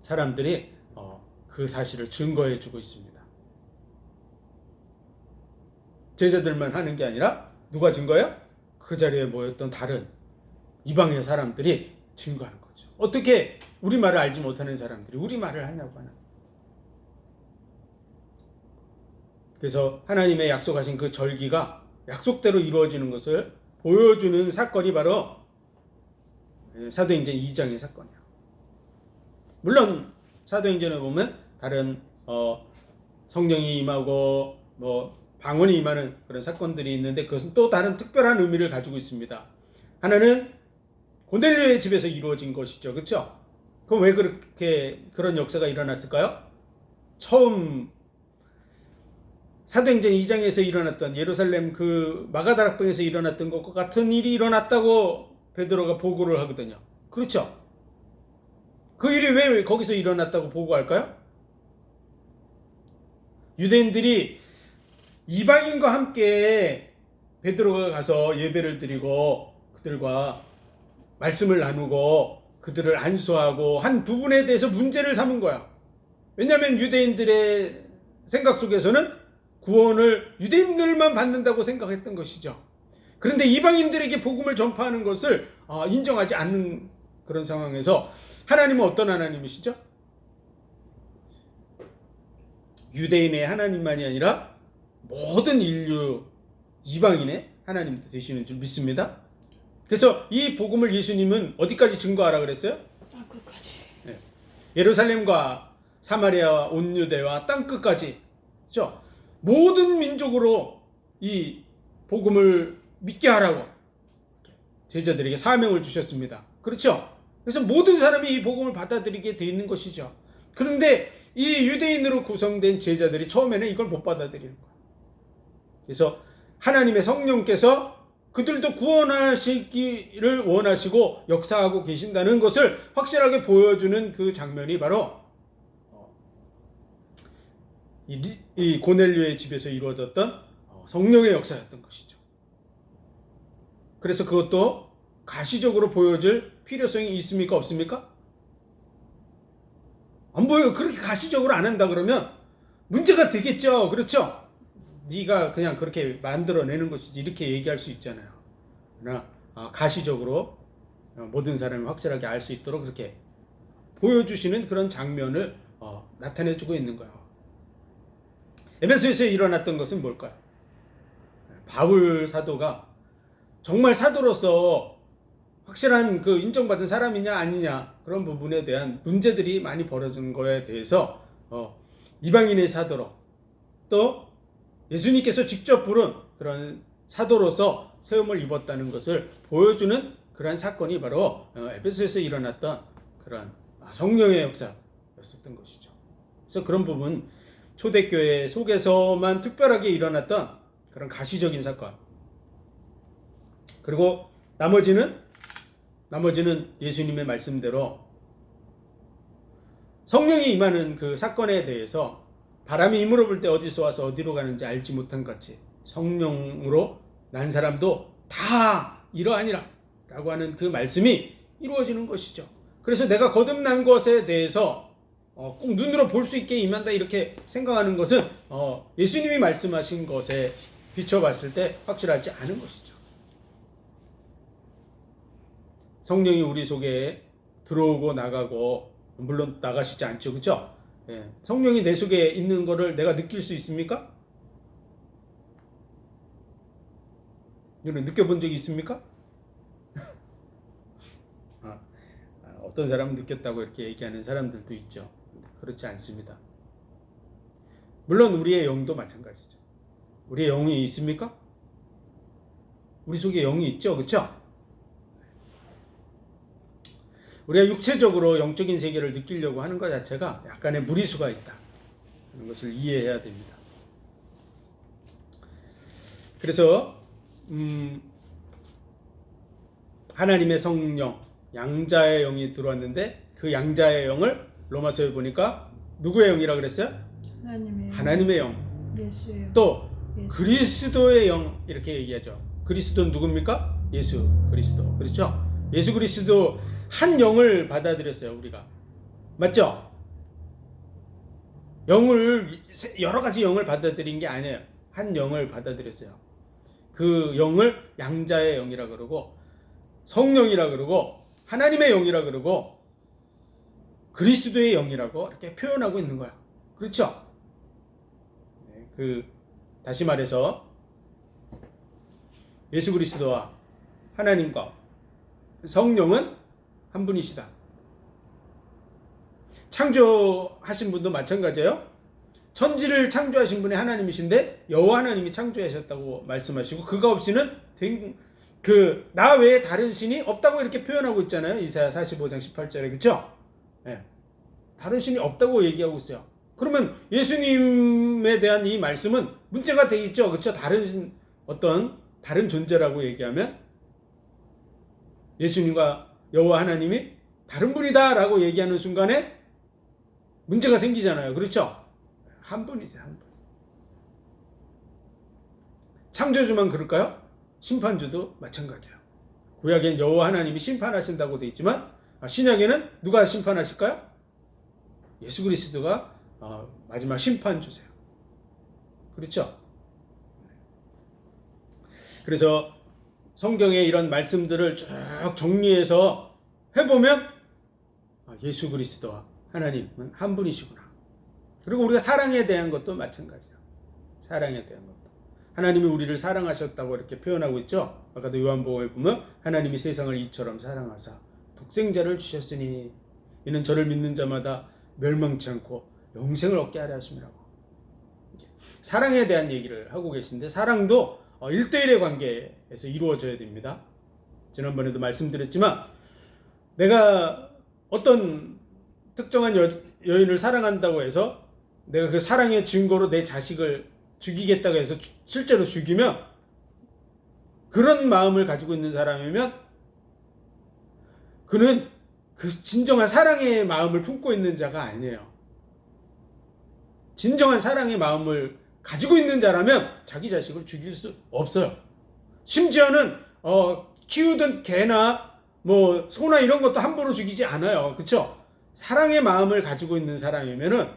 사람들이 그 사실을 증거해주고 있습니다. 제자들만 하는 게 아니라 누가 증거해요? 그 자리에 모였던 다른 이방의 사람들이 증거하는 거죠. 어떻게 우리 말을 알지 못하는 사람들이 우리 말을 하냐고 하는. 그래서 하나님의 약속하신 그 절기가 약속대로 이루어지는 것을 보여주는 사건이 바로 사도행전 2장의 사건이에요. 물론 사도행전에 보면 다른 성령이 임하고 방언이 임하는 그런 사건들이 있는데 그것은 또 다른 특별한 의미를 가지고 있습니다. 하나는 고넬료의 집에서 이루어진 것이죠. 그렇죠? 그럼 왜 그렇게 그런 역사가 일어났을까요? 처음 사도행전 2장에서 일어났던 예루살렘 그 마가다락방에서 일어났던 것과 같은 일이 일어났다고 베드로가 보고를 하거든요. 그렇죠? 그 일이 왜 거기서 일어났다고 보고할까요? 유대인들이 이방인과 함께 베드로가 가서 예배를 드리고 그들과 말씀을 나누고 그들을 안수하고 한 부분에 대해서 문제를 삼은 거야. 왜냐하면 유대인들의 생각 속에서는 구원을 유대인들만 받는다고 생각했던 것이죠. 그런데 이방인들에게 복음을 전파하는 것을 인정하지 않는 그런 상황에서 하나님은 어떤 하나님이시죠? 유대인의 하나님만이 아니라 모든 인류 이방인의 하나님 되시는 줄 믿습니다. 그래서 이 복음을 예수님은 어디까지 증거하라 그랬어요? 땅끝까지. 네. 예루살렘과 사마리아와 온 유대와 땅끝까지, 그렇죠? 모든 민족으로 이 복음을 믿게 하라고 제자들에게 사명을 주셨습니다. 그렇죠? 그래서 모든 사람이 이 복음을 받아들이게 돼 있는 것이죠. 그런데 이 유대인으로 구성된 제자들이 처음에는 이걸 못 받아들이는 거예요. 그래서 하나님의 성령께서 그들도 구원하시기를 원하시고 역사하고 계신다는 것을 확실하게 보여주는 그 장면이 바로 이 고넬료의 집에서 이루어졌던 성령의 역사였던 것이죠. 그래서 그것도 가시적으로 보여줄 필요성이 있습니까? 없습니까? 안 보여요. 그렇게 가시적으로 안 한다 그러면 문제가 되겠죠. 그렇죠? 네가 그냥 그렇게 만들어내는 것이지 이렇게 얘기할 수 있잖아요. 그러나 가시적으로 모든 사람이 확실하게 알 수 있도록 그렇게 보여주시는 그런 장면을 나타내주고 있는 거예요. 에베소에서 일어났던 것은 뭘까요? 바울 사도가 정말 사도로서 확실한 그 인정받은 사람이냐 아니냐 그런 부분에 대한 문제들이 많이 벌어진 거에 대해서 이방인의 사도로 또 예수님께서 직접 부른 그런 사도로서 세움을 입었다는 것을 보여주는 그러한 사건이 바로 에베소에서 일어났던 그런 성령의 역사였었던 것이죠. 그래서 그런 부분 초대교회 속에서만 특별하게 일어났던 그런 가시적인 사건, 그리고 나머지는 예수님의 말씀대로 성령이 임하는 그 사건에 대해서 바람이 이물어 불 때 어디서 와서 어디로 가는지 알지 못한 같이 성령으로 난 사람도 다 이러하니라 라고 하는 그 말씀이 이루어지는 것이죠. 그래서 내가 거듭난 것에 대해서 꼭 눈으로 볼 수 있게 임한다 이렇게 생각하는 것은 예수님이 말씀하신 것에 비춰봤을 때 확실하지 않은 것이죠. 성령이 우리 속에 들어오고 나가고 물론 나가시지 않죠. 그렇죠? 예. 성령이 내 속에 있는 것을 내가 느낄 수 있습니까? 이런 느껴본 적이 있습니까? 어떤 사람은 느꼈다고 이렇게 얘기하는 사람들도 있죠. 그렇지 않습니다. 물론 우리의 영도 마찬가지죠. 우리의 영이 있습니까? 우리 속에 영이 있죠. 그렇죠? 우리가 육체적으로 영적인 세계를 느끼려고 하는 것 자체가 약간의 무리수가 있다 하는 것을 이해해야 됩니다. 그래서 하나님의 성령, 양자의 영이 들어왔는데 그 양자의 영을 로마서에 보니까 누구의 영이라 그랬어요? 하나님의 영. 예수의 영. 또 그리스도의 영 이렇게 얘기하죠. 그리스도는 누굽니까? 예수 그리스도. 그렇죠? 예수 그리스도 한 영을 받아들였어요. 우리가. 맞죠? 영을 여러 가지 영을 받아들인 게 아니에요. 한 영을 받아들였어요. 그 영을 양자의 영이라 그러고 성령이라 그러고 하나님의 영이라 그러고 그리스도의 영이라고 이렇게 표현하고 있는 거야. 그렇죠? 다시 말해서 예수 그리스도와 하나님과 성령은 한 분이시다. 창조하신 분도 마찬가지예요. 천지를 창조하신 분이 하나님이신데 여호와 하나님이 창조하셨다고 말씀하시고 그가 없이는 나 외에 다른 신이 없다고 이렇게 표현하고 있잖아요. 이사야 45장 18절에. 그렇죠? 예. 다른 신이 없다고 얘기하고 있어요. 그러면 예수님에 대한 이 말씀은 문제가 돼 있죠. 그렇죠? 어떤 다른 존재라고 얘기하면 예수님과 여호와 하나님이 다른 분이다라고 얘기하는 순간에 문제가 생기잖아요. 그렇죠? 한 분이세요. 한 분. 창조주만 그럴까요? 심판주도 마찬가지예요. 구약엔 여호와 하나님이 심판하신다고 되어 있지만 신약에는 누가 심판하실까요? 예수 그리스도가 마지막 심판주세요. 그렇죠? 그래서 성경의 이런 말씀들을 쭉 정리해서 해보면 예수 그리스도와 하나님은 한 분이시구나. 그리고 우리가 사랑에 대한 것도 마찬가지예요. 사랑에 대한 것도. 하나님이 우리를 사랑하셨다고 이렇게 표현하고 있죠. 아까도 요한복음에 보면 하나님이 세상을 이처럼 사랑하사 독생자를 주셨으니 이는 저를 믿는 자마다 멸망치 않고 영생을 얻게 하려 하심이라고. 사랑에 대한 얘기를 하고 계신데 사랑도 1대1의 관계에서 이루어져야 됩니다. 지난번에도 말씀드렸지만 내가 어떤 특정한 여인을 사랑한다고 해서 내가 그 사랑의 증거로 내 자식을 죽이겠다고 해서 실제로 죽이면 그런 마음을 가지고 있는 사람이면 그는 그 진정한 사랑의 마음을 품고 있는 자가 아니에요. 진정한 사랑의 마음을 가지고 있는 자라면 자기 자식을 죽일 수 없어요. 심지어는 키우던 개나 뭐 소나 이런 것도 함부로 죽이지 않아요. 그렇죠? 사랑의 마음을 가지고 있는 사람이면은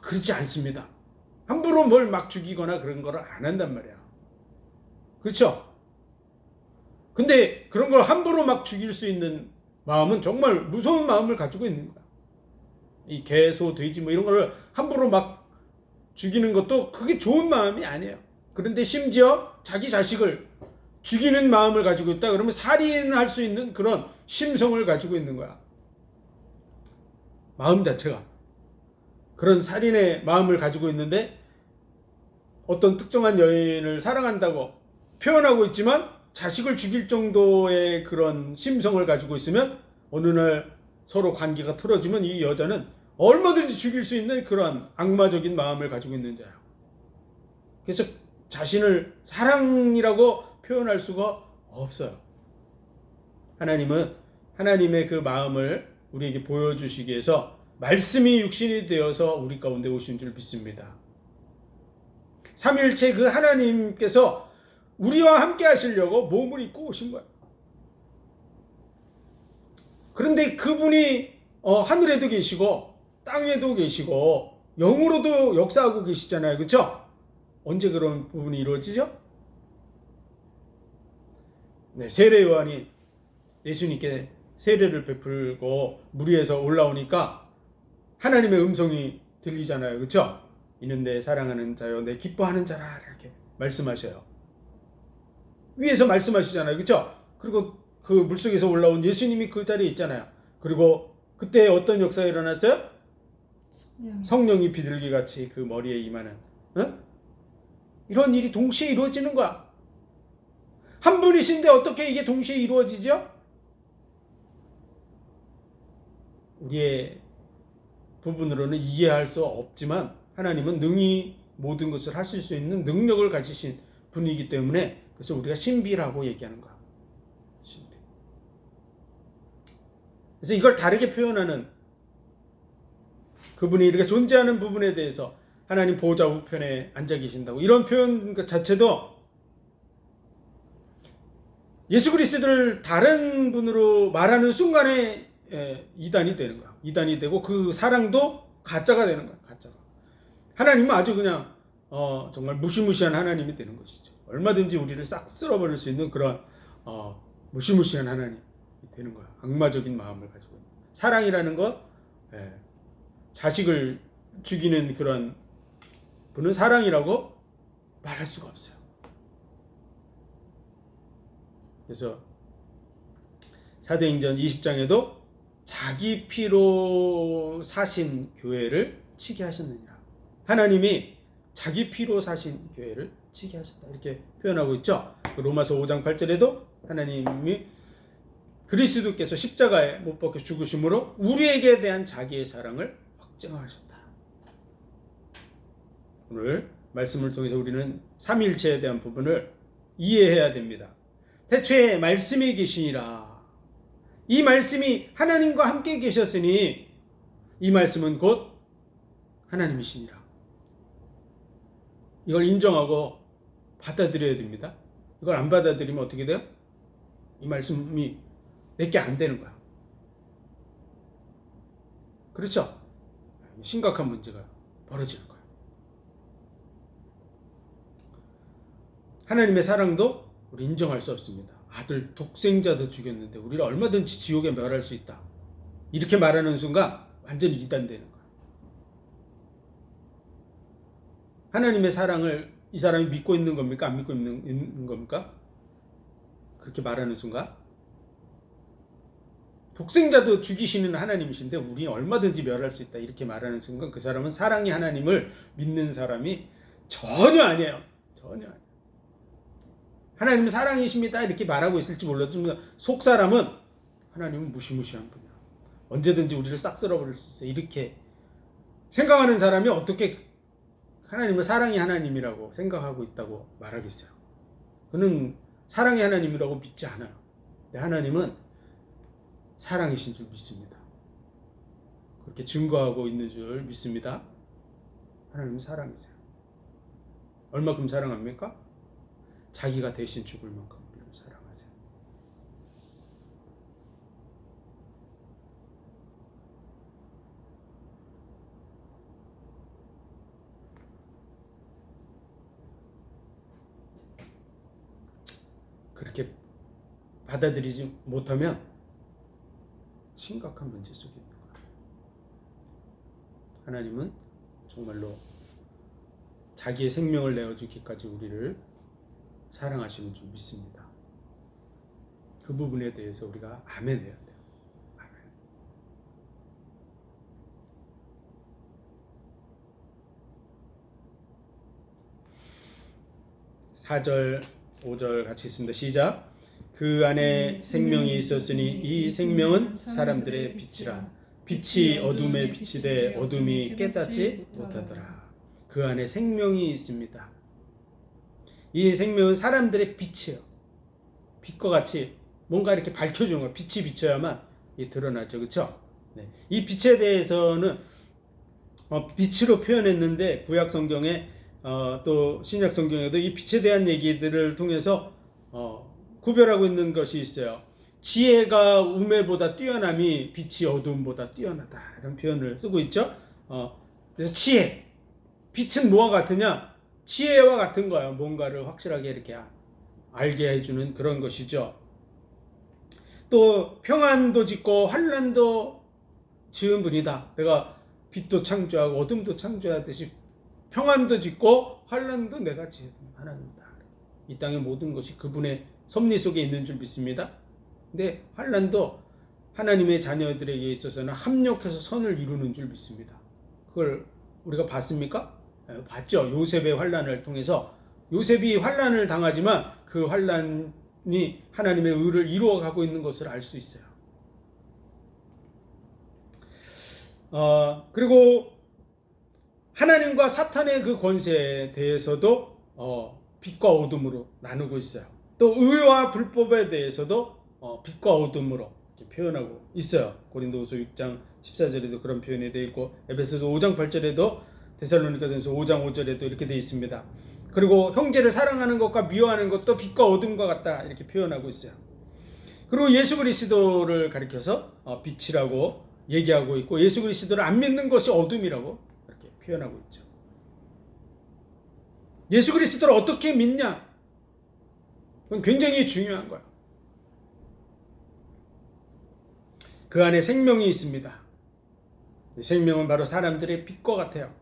그렇지 않습니다. 함부로 뭘 막 죽이거나 그런 거를 안 한단 말이야. 그렇죠? 근데 그런 걸 함부로 막 죽일 수 있는 마음은 정말 무서운 마음을 가지고 있는 거야. 이 개, 소, 돼지 뭐 이런 거를 함부로 막 죽이는 것도 그게 좋은 마음이 아니에요. 그런데 심지어 자기 자식을 죽이는 마음을 가지고 있다 그러면 살인할 수 있는 그런 심성을 가지고 있는 거야. 마음 자체가. 그런 살인의 마음을 가지고 있는데 어떤 특정한 여인을 사랑한다고 표현하고 있지만 자식을 죽일 정도의 그런 심성을 가지고 있으면 어느 날 서로 관계가 틀어지면 이 여자는 얼마든지 죽일 수 있는 그런 악마적인 마음을 가지고 있는 자예요. 그래서 자신을 사랑이라고 표현할 수가 없어요. 하나님은 하나님의 그 마음을 우리에게 보여주시기 위해서 말씀이 육신이 되어서 우리 가운데 오신 줄 믿습니다. 삼위일체 그 하나님께서 우리와 함께 하시려고 몸을 입고 오신 거예요. 그런데 그분이 하늘에도 계시고 땅에도 계시고 영으로도 역사하고 계시잖아요. 그렇죠? 언제 그런 부분이 이루어지죠? 네, 세례 요한이 예수님께 세례를 베풀고 물 위에서 올라오니까 하나님의 음성이 들리잖아요. 그렇죠? 이는 내 사랑하는 자요 내 기뻐하는 자라 이렇게 말씀하셔요. 위에서 말씀하시잖아요. 그렇죠? 그리고 그 물속에서 올라온 예수님이 그 자리에 있잖아요. 그리고 그때 어떤 역사가 일어났어요? 성령이 비둘기같이 그 머리에 임하는 이런 일이 동시에 이루어지는 거야. 한 분이신데 어떻게 이게 동시에 이루어지죠? 우리의 부분으로는 이해할 수 없지만 하나님은 능히 모든 것을 하실 수 있는 능력을 가지신 분이기 때문에 그래서 우리가 신비라고 얘기하는 거야. 신비. 그래서 이걸 다르게 표현하는 그분이 이렇게 존재하는 부분에 대해서 하나님 보호자 우편에 앉아 계신다고 이런 표현 자체도 예수 그리스도를 다른 분으로 말하는 순간에 이단이 되는 거야. 이단이 되고 그 사랑도 가짜가 되는 거야. 가짜가. 하나님은 아주 그냥 정말 무시무시한 하나님이 되는 것이죠. 얼마든지 우리를 싹 쓸어버릴 수 있는 그런 무시무시한 하나님이 되는 거야. 악마적인 마음을 가지고 있는. 사랑이라는 것, 자식을 죽이는 그런 분은 사랑이라고 말할 수가 없어요. 그래서 사도행전 20장에도 자기 피로 사신 교회를 치게 하셨느니라. 하나님이 자기 피로 사신 교회를 치게 하셨다 이렇게 표현하고 있죠. 로마서 5장 8절에도 하나님이 그리스도께서 십자가에 못 박혀 죽으심으로 우리에게 대한 자기의 사랑을 확증하셨다. 오늘 말씀을 통해서 우리는 삼위일체에 대한 부분을 이해해야 됩니다. 태초에 말씀이 계시니라. 이 말씀이 하나님과 함께 계셨으니 이 말씀은 곧 하나님이시니라. 이걸 인정하고 받아들여야 됩니다. 이걸 안 받아들이면 어떻게 돼요? 이 말씀이 내게 안 되는 거야. 그렇죠? 심각한 문제가 벌어지는 거야. 하나님의 사랑도 우리 인정할 수 없습니다. 아들 독생자도 죽였는데 우리를 얼마든지 지옥에 멸할 수 있다. 이렇게 말하는 순간 완전히 이단되는 거야. 하나님의 사랑을 이 사람이 믿고 있는 겁니까? 안 믿고 있는 겁니까? 그렇게 말하는 순간 독생자도 죽이시는 하나님이신데 우리는 얼마든지 멸할 수 있다. 이렇게 말하는 순간 그 사람은 사랑의 하나님을 믿는 사람이 전혀 아니에요. 전혀 아니에요. 하나님은 사랑이십니다. 이렇게 말하고 있을지 몰라도 속 사람은 하나님은 무시무시한 분이야. 언제든지 우리를 싹 쓸어버릴 수 있어요. 이렇게 생각하는 사람이 어떻게 하나님을 사랑의 하나님이라고 생각하고 있다고 말하겠어요. 그는 사랑의 하나님이라고 믿지 않아요. 근데 하나님은 사랑이신 줄 믿습니다. 그렇게 증거하고 있는 줄 믿습니다. 하나님은 사랑이세요. 얼마큼 사랑합니까? 자기가 대신 죽을 만큼 우리를 사랑하세요. 그렇게 받아들이지 못하면 심각한 문제 속에 있는 거예요. 하나님은 정말로 자기의 생명을 내어주기까지 우리를 사랑하시는 줄 믿습니다. 그 부분에 대해서 우리가 아멘 해야 돼요. 아멘. 4절 5절 같이 있습니다. 시작. 그 안에 생명이 있었으니 이 생명은 사람들의 빛이라. 빛이 어둠에 비치되 어둠이 깨닫지 못하더라. 그 안에 생명이 있습니다. 이 생명은 사람들의 빛이에요. 빛과 같이 뭔가 이렇게 밝혀주는 거예요. 빛이 비쳐야만 드러나죠. 그렇죠? 네. 이 빛에 대해서는 빛으로 표현했는데 구약 성경에 또 신약 성경에도 이 빛에 대한 얘기들을 통해서 구별하고 있는 것이 있어요. 지혜가 우매보다 뛰어남이 빛이 어둠보다 뛰어나다. 이런 표현을 쓰고 있죠. 그래서 지혜. 빛은 뭐와 같으냐? 지혜와 같은 거예요. 뭔가를 확실하게 이렇게 알게 해주는 그런 것이죠. 또 평안도 짓고 환난도 지은 분이다. 내가 빛도 창조하고 어둠도 창조하듯이 평안도 짓고 환난도 내가 지은 하나님이다. 이 땅의 모든 것이 그분의 섭리 속에 있는 줄 믿습니다. 근데 환난도 하나님의 자녀들에게 있어서는 합력해서 선을 이루는 줄 믿습니다. 그걸 우리가 봤습니까? 봤죠. 요셉의 환난을 통해서 요셉이 환난을 당하지만 그 환난이 하나님의 의를 이루어가고 있는 것을 알 수 있어요. 그리고 하나님과 사탄의 그 권세에 대해서도 빛과 어둠으로 나누고 있어요. 또 의와 불법에 대해서도 빛과 어둠으로 이렇게 표현하고 있어요. 고린도후서 6장 14절에도 그런 표현이 되어 있고 에베소서 5장 8절에도 데살로니가전서 5장 5절에도 이렇게 되어 있습니다. 그리고 형제를 사랑하는 것과 미워하는 것도 빛과 어둠과 같다 이렇게 표현하고 있어요. 그리고 예수 그리스도를 가리켜서 빛이라고 얘기하고 있고 예수 그리스도를 안 믿는 것이 어둠이라고 이렇게 표현하고 있죠. 예수 그리스도를 어떻게 믿냐? 그건 굉장히 중요한 거예요. 그 안에 생명이 있습니다. 생명은 바로 사람들의 빛과 같아요.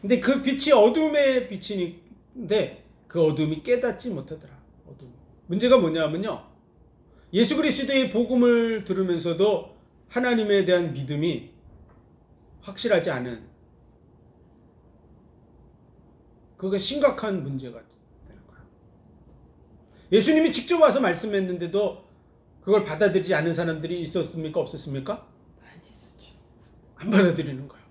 근데 그 빛이 어둠의 빛인데 그 어둠이 깨닫지 못하더라. 어둠. 문제가 뭐냐면요. 예수 그리스도의 복음을 들으면서도 하나님에 대한 믿음이 확실하지 않은 그거 심각한 문제가 되는 거야. 예수님이 직접 와서 말씀했는데도 그걸 받아들이지 않은 사람들이 있었습니까? 없었습니까? 많이 있었죠. 안 받아들이는 거예요.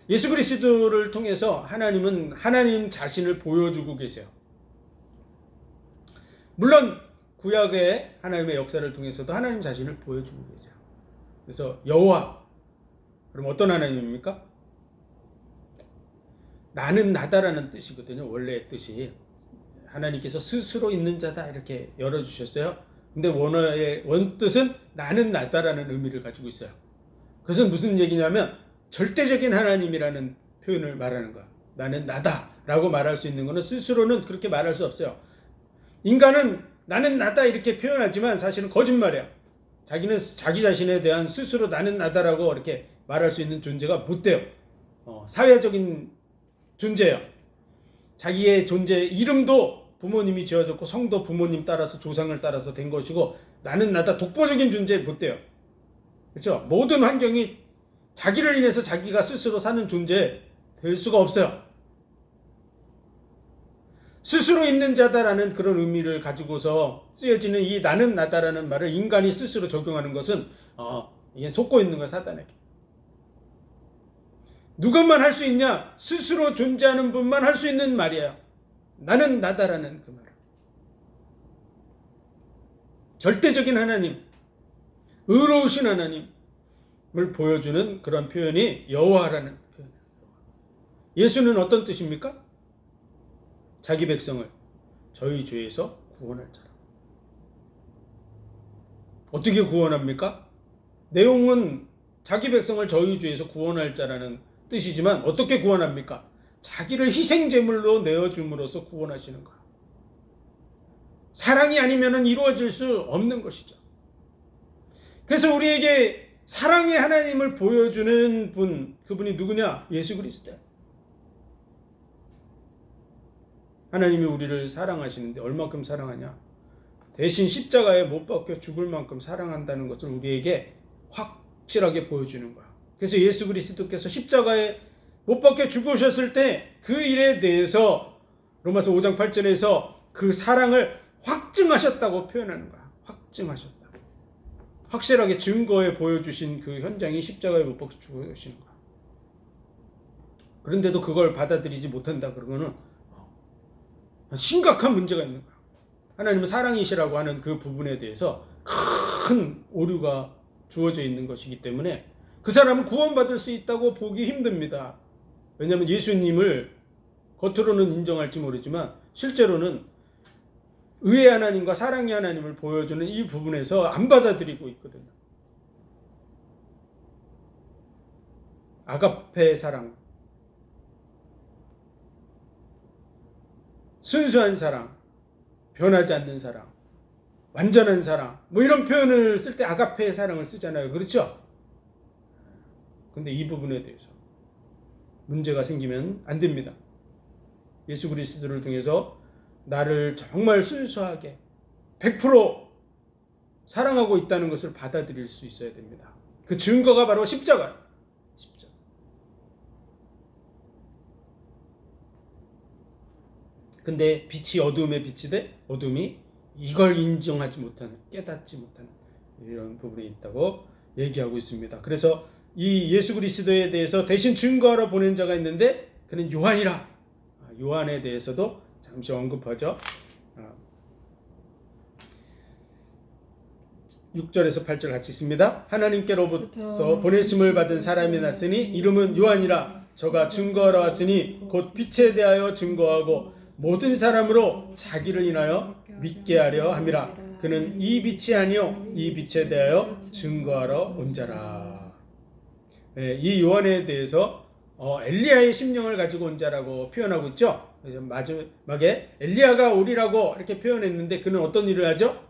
예수 그리스도를 통해서 하나님은 하나님 자신을 보여주고 계세요. 물론 구약의 하나님의 역사를 통해서도 하나님 자신을 보여주고 계세요. 그래서 여호와, 그럼 어떤 하나님입니까? 나는 나다라는 뜻이거든요. 원래의 뜻이 하나님께서 스스로 있는 자다 이렇게 열어주셨어요. 근데 원어의 원뜻은 나는 나다라는 의미를 가지고 있어요. 그것은 무슨 얘기냐면 절대적인 하나님이라는 표현을 말하는 거야. 나는 나다라고 말할 수 있는 것은 스스로는 그렇게 말할 수 없어요. 인간은 나는 나다 이렇게 표현하지만 사실은 거짓말이야. 자기는 자기 자신에 대한 스스로 나는 나다라고 이렇게 말할 수 있는 존재가 못 돼요. 사회적인 존재예요. 자기의 존재 이름도 부모님이 지어줬고 성도 부모님 따라서 조상을 따라서 된 것이고 나는 나다 독보적인 존재 못 돼요. 그렇죠? 모든 환경이 자기를 인해서 자기가 스스로 사는 존재 될 수가 없어요. 스스로 있는 자다라는 그런 의미를 가지고서 쓰여지는 이 나는 나다라는 말을 인간이 스스로 적용하는 것은 이게 속고 있는 거야, 사단에게. 누가만 할 수 있냐? 스스로 존재하는 분만 할 수 있는 말이에요. 나는 나다라는 그 말을. 절대적인 하나님, 의로우신 하나님을 보여주는 그런 표현이 여호와라는 표현이에요. 예수는 어떤 뜻입니까? 자기 백성을 저희 죄에서 구원할 자라. 어떻게 구원합니까? 내용은 자기 백성을 저희 죄에서 구원할 자라는 뜻이지만 어떻게 구원합니까? 자기를 희생제물로 내어줌으로써 구원하시는 거예요. 사랑이 아니면 이루어질 수 없는 것이죠. 그래서 우리에게 사랑의 하나님을 보여주는 분, 그분이 누구냐? 예수 그리스도예요. 하나님이 우리를 사랑하시는데 얼마큼 사랑하냐? 대신 십자가에 못 박혀 죽을 만큼 사랑한다는 것을 우리에게 확실하게 보여주는 거야. 그래서 예수 그리스도께서 십자가에 못 박혀 죽으셨을 때 그 일에 대해서 로마서 5장 8절에서 그 사랑을 확증하셨다고 표현하는 거야. 확증하셨다. 확실하게 증거해 보여주신 그 현장이 십자가에 못 박혀 죽으시는 거야. 그런데도 그걸 받아들이지 못한다 그러면은 심각한 문제가 있는 거야. 하나님은 사랑이시라고 하는 그 부분에 대해서 큰 오류가 주어져 있는 것이기 때문에 그 사람은 구원받을 수 있다고 보기 힘듭니다. 왜냐하면 예수님을 겉으로는 인정할지 모르지만 실제로는 의의 하나님과 사랑의 하나님을 보여주는 이 부분에서 안 받아들이고 있거든요. 아가페 사랑, 순수한 사랑, 변하지 않는 사랑, 완전한 사랑, 뭐 이런 표현을 쓸 때 아가페의 사랑을 쓰잖아요. 그렇죠? 근데 이 부분에 대해서 문제가 생기면 안 됩니다. 예수 그리스도를 통해서 나를 정말 순수하게 100% 사랑하고 있다는 것을 받아들일 수 있어야 됩니다. 그 증거가 바로 십자가예요. 십자가. 근데 빛이 어두움에 비치되 어둠이 이걸 인정하지 못하는, 깨닫지 못하는 이런 부분이 있다고 얘기하고 있습니다. 그래서 이 예수 그리스도에 대해서 대신 증거하러 보낸 자가 있는데 그는 요한이라. 요한에 대해서도 잠시 언급하죠. 6절에서 8절 같이 있습니다. 하나님께로부터 보내심을 받은 사람이 났으니 이름은 요한이라. 저가 증거하러 왔으니 곧 빛에 대하여 증거하고 모든 사람으로 자기를 인하여 믿게 하려 함이라. 그는 이 빛이 아니요 이 빛에 대하여 증거하러 온 자라. 이 요한에 대해서 엘리야의 심령을 가지고 온 자라고 표현하고 있죠. 마지막에 엘리야가 오리라고 이렇게 표현했는데 그는 어떤 일을 하죠?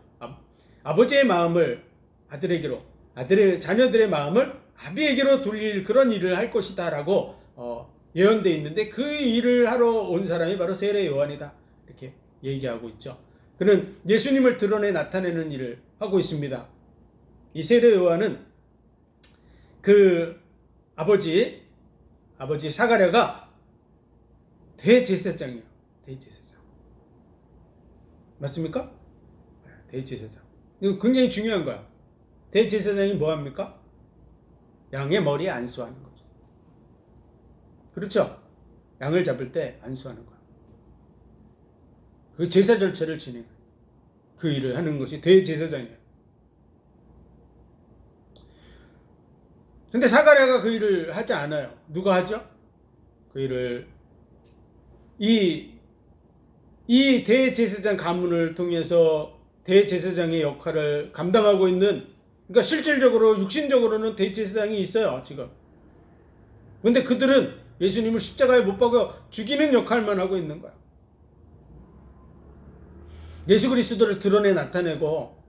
아버지의 마음을 아들에게로, 아들의 자녀들의 마음을 아비에게로 돌릴 그런 일을 할 것이다 라고 예언되어 있는데 그 일을 하러 온 사람이 바로 세례 요한이다 이렇게 얘기하고 있죠. 그는 예수님을 드러내 나타내는 일을 하고 있습니다. 이 세례 요한은 그 아버지 사가랴가 대제사장이에요. 대제사장. 맞습니까? 대제사장. 이거 굉장히 중요한 거야. 대제사장이 뭐 합니까? 양의 머리에 안수하는 거죠. 그렇죠? 양을 잡을 때 안수하는 거야. 그 제사 절차를 진행해. 그 일을 하는 것이 대제사장이에요. 근데 사가랴가 그 일을 하지 않아요. 누가 하죠? 그 일을 이 대제사장 가문을 통해서 대제사장의 역할을 감당하고 있는, 그러니까 실질적으로 육신적으로는 대제사장이 있어요 지금. 근데 그들은 예수님을 십자가에 못 박아 죽이는 역할만 하고 있는 거야. 예수 그리스도를 드러내 나타내고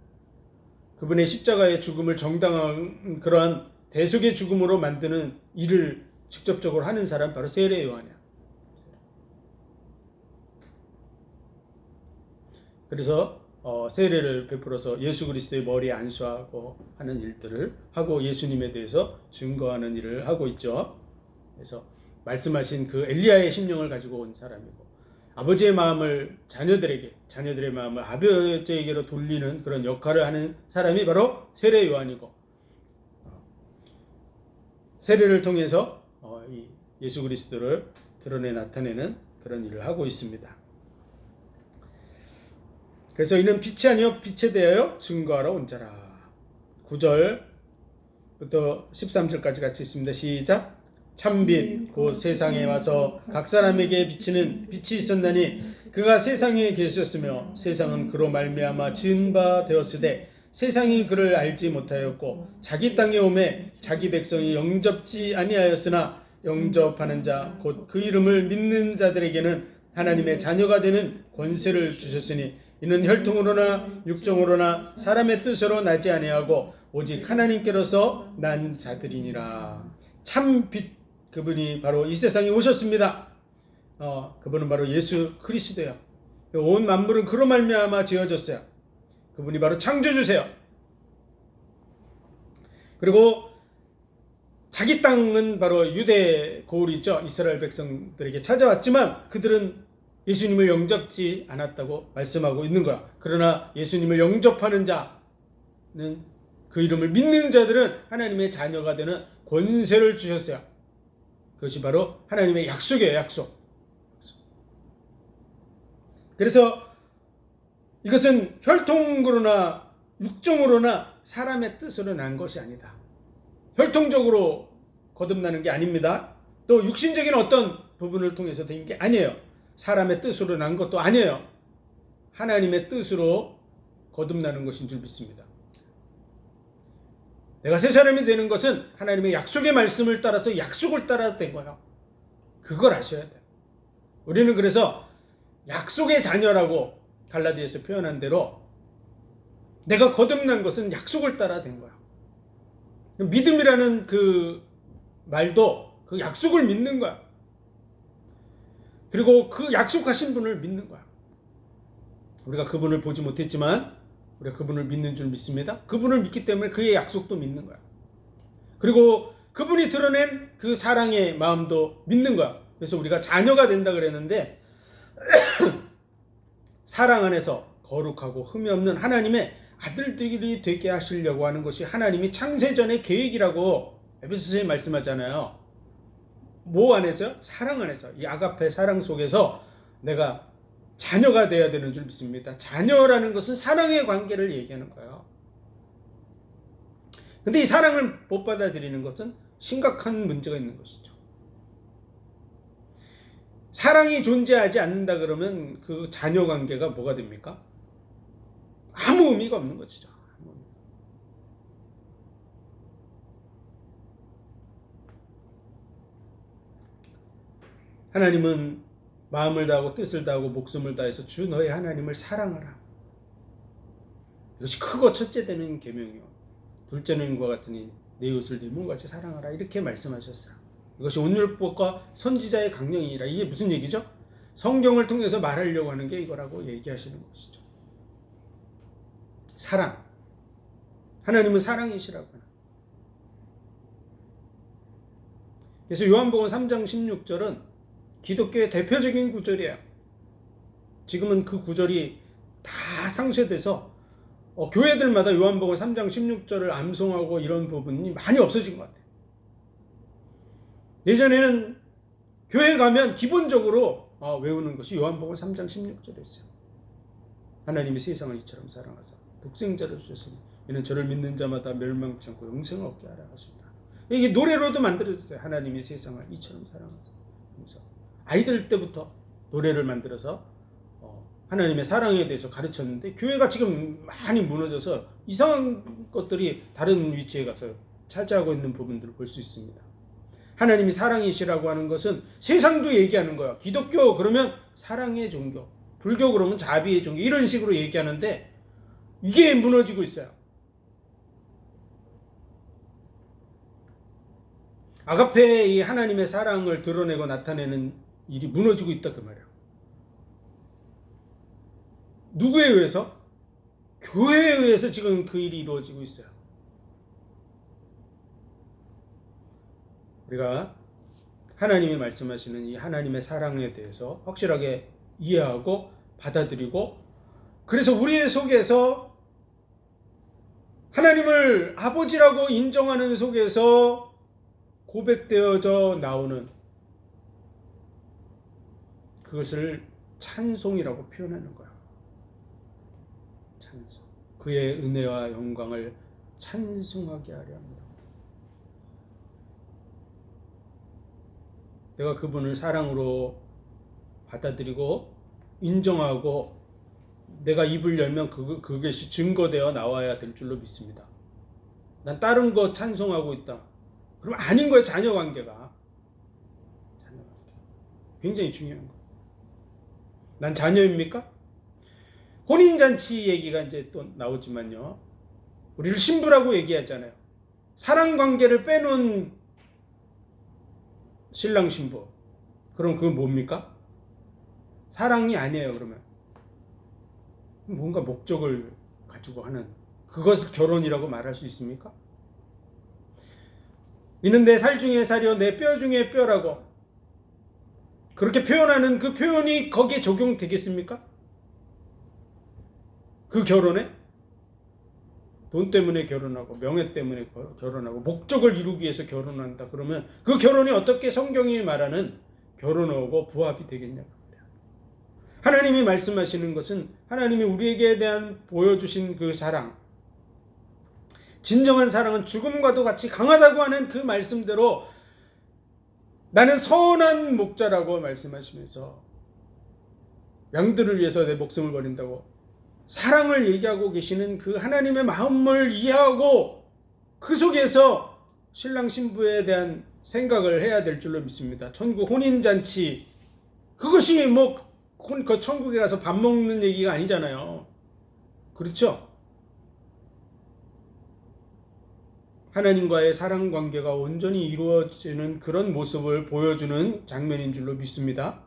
그분의 십자가의 죽음을 정당한 그러한 대속의 죽음으로 만드는 일을 직접적으로 하는 사람 바로 세례 요한이야. 그래서 세례를 베풀어서 예수 그리스도의 머리에 안수하고 하는 일들을 하고 예수님에 대해서 증거하는 일을 하고 있죠. 그래서 말씀하신 그 엘리야의 심령을 가지고 온 사람이고, 아버지의 마음을 자녀들에게, 자녀들의 마음을 아버지에게로 돌리는 그런 역할을 하는 사람이 바로 세례 요한이고, 세례를 통해서 이 예수 그리스도를 드러내 나타내는 그런 일을 하고 있습니다. 그래서 이는 빛이 아니요 빛에 대하여 증거하러 온 자라. 9절부터 13절까지 같이 있습니다. 시작. 참빛 곧 세상에 와서 각 사람에게 비치는 빛이 있었나니 그가 세상에 계셨으며 세상은 그로 말미암아 지은 바 되었으되 세상이 그를 알지 못하였고 자기 땅에 오매 자기 백성이 영접지 아니하였으나 영접하는 자 곧 그 이름을 믿는 자들에게는 하나님의 자녀가 되는 권세를 주셨으니 이는 혈통으로나 육정으로나 사람의 뜻으로 나지 아니하고 오직 하나님께로서 난 자들이니라. 참 빛, 그분이 바로 이 세상에 오셨습니다. 그분은 바로 예수 그리스도예요. 온 만물은 그로 말미암아 지어졌어요. 그분이 바로 창조주세요. 그리고 자기 땅은 바로 유대 고을이 있죠. 이스라엘 백성들에게 찾아왔지만 그들은 예수님을 영접지 않았다고 말씀하고 있는 거야. 그러나 예수님을 영접하는 자는, 그 이름을 믿는 자들은 하나님의 자녀가 되는 권세를 주셨어요. 그것이 바로 하나님의 약속이에요. 약속. 그래서 이것은 혈통으로나 육정으로나 사람의 뜻으로 난 것이 아니다. 혈통적으로 거듭나는 게 아닙니다. 또 육신적인 어떤 부분을 통해서 된 게 아니에요. 사람의 뜻으로 난 것도 아니에요. 하나님의 뜻으로 거듭나는 것인 줄 믿습니다. 내가 새 사람이 되는 것은 하나님의 약속의 말씀을 따라서 약속을 따라 된 거예요. 그걸 아셔야 돼요. 우리는 그래서 약속의 자녀라고 갈라디아에서 표현한 대로 내가 거듭난 것은 약속을 따라 된 거야. 믿음이라는 그 말도 그 약속을 믿는 거야. 그리고 그 약속하신 분을 믿는 거야. 우리가 그분을 보지 못했지만 우리가 그분을 믿는 줄 믿습니다. 그분을 믿기 때문에 그의 약속도 믿는 거야. 그리고 그분이 드러낸 그 사랑의 마음도 믿는 거야. 그래서 우리가 자녀가 된다 그랬는데 사랑 안에서 거룩하고 흠이 없는 하나님의 아들들이 되게 하시려고 하는 것이 하나님이 창세전의 계획이라고 에베소서에 말씀하잖아요. 뭐 안에서요? 사랑 안에서. 이 아가페 사랑 속에서 내가 자녀가 되어야 되는 줄 믿습니다. 자녀라는 것은 사랑의 관계를 얘기하는 거예요. 근데 이 사랑을 못 받아들이는 것은 심각한 문제가 있는 것이죠. 사랑이 존재하지 않는다 그러면 그 자녀 관계가 뭐가 됩니까? 아무 의미가 없는 것이죠. 하나님은 마음을 다하고 뜻을 다하고 목숨을 다해서 주 너의 하나님을 사랑하라. 이것이 크고 첫째 되는 계명이요. 둘째는 과 같으니 내 이웃을 네 몸같이 사랑하라. 이렇게 말씀하셨어요. 이것이 온율법과 선지자의 강령이라. 이게 무슨 얘기죠? 성경을 통해서 말하려고 하는 게 이거라고 얘기하시는 것이죠. 사랑. 하나님은 사랑이시라고. 그래서 요한복음 3장 16절은 기독교의 대표적인 구절이에요. 지금은 그 구절이 다 상쇄돼서 교회들마다 요한복음 3장 16절을 암송하고 이런 부분이 많이 없어진 것 같아요. 예전에는 교회 가면 기본적으로 외우는 것이 요한복음 3장 16절이었어요. 하나님이 세상을 이처럼 사랑하사 독생자를 주셨으니 이는 저를 믿는 자마다 멸망치 않고 영생을 얻게 하라 하십니다. 이게 노래로도 만들어졌어요. 하나님이 세상을 이처럼 사랑하사. 그래서 아이들 때부터 노래를 만들어서 하나님의 사랑에 대해서 가르쳤는데 교회가 지금 많이 무너져서 이상한 것들이 다른 위치에 가서 차지하고 있는 부분들을 볼 수 있습니다. 하나님이 사랑이시라고 하는 것은 세상도 얘기하는 거야. 기독교 그러면 사랑의 종교, 불교 그러면 자비의 종교 이런 식으로 얘기하는데 이게 무너지고 있어요. 아가페의 이 하나님의 사랑을 드러내고 나타내는 일이 무너지고 있다 그 말이에요. 누구에 의해서? 교회에 의해서 지금 그 일이 이루어지고 있어요. 우리가 하나님이 말씀하시는 이 하나님의 사랑에 대해서 확실하게 이해하고 받아들이고 그래서 우리의 속에서 하나님을 아버지라고 인정하는 속에서 고백되어져 나오는 그것을 찬송이라고 표현하는 거야. 찬송. 그의 은혜와 영광을 찬송하게 하려 합니다. 내가 그분을 사랑으로 받아들이고 인정하고 내가 입을 열면 그것이 증거되어 나와야 될 줄로 믿습니다. 난 다른 거 찬송하고 있다. 그럼 아닌 거예요. 자녀 관계가. 굉장히 중요한 거. 난 자녀입니까? 혼인잔치 얘기가 이제 또 나오지만요. 우리를 신부라고 얘기하잖아요. 사랑 관계를 빼놓은 신랑 신부. 그럼 그건 뭡니까? 사랑이 아니에요. 그러면 뭔가 목적을 가지고 하는 그것을 결혼이라고 말할 수 있습니까? 이는 내 살 중에 살이요 내 뼈 중에 뼈라고 그렇게 표현하는 그 표현이 거기에 적용되겠습니까? 그 결혼에 돈 때문에 결혼하고 명예 때문에 결혼하고 목적을 이루기 위해서 결혼한다 그러면 그 결혼이 어떻게 성경이 말하는 결혼하고 부합이 되겠냐고. 하나님이 말씀하시는 것은 하나님이 우리에게 대한 보여주신 그 사랑, 진정한 사랑은 죽음과도 같이 강하다고 하는 그 말씀대로 나는 선한 목자라고 말씀하시면서 양들을 위해서 내 목숨을 버린다고 사랑을 얘기하고 계시는 그 하나님의 마음을 이해하고 그 속에서 신랑 신부에 대한 생각을 해야 될 줄로 믿습니다. 천국 혼인잔치 그것이 그 천국에 가서 밥 먹는 얘기가 아니잖아요. 그렇죠? 하나님과의 사랑 관계가 온전히 이루어지는 그런 모습을 보여주는 장면인 줄로 믿습니다.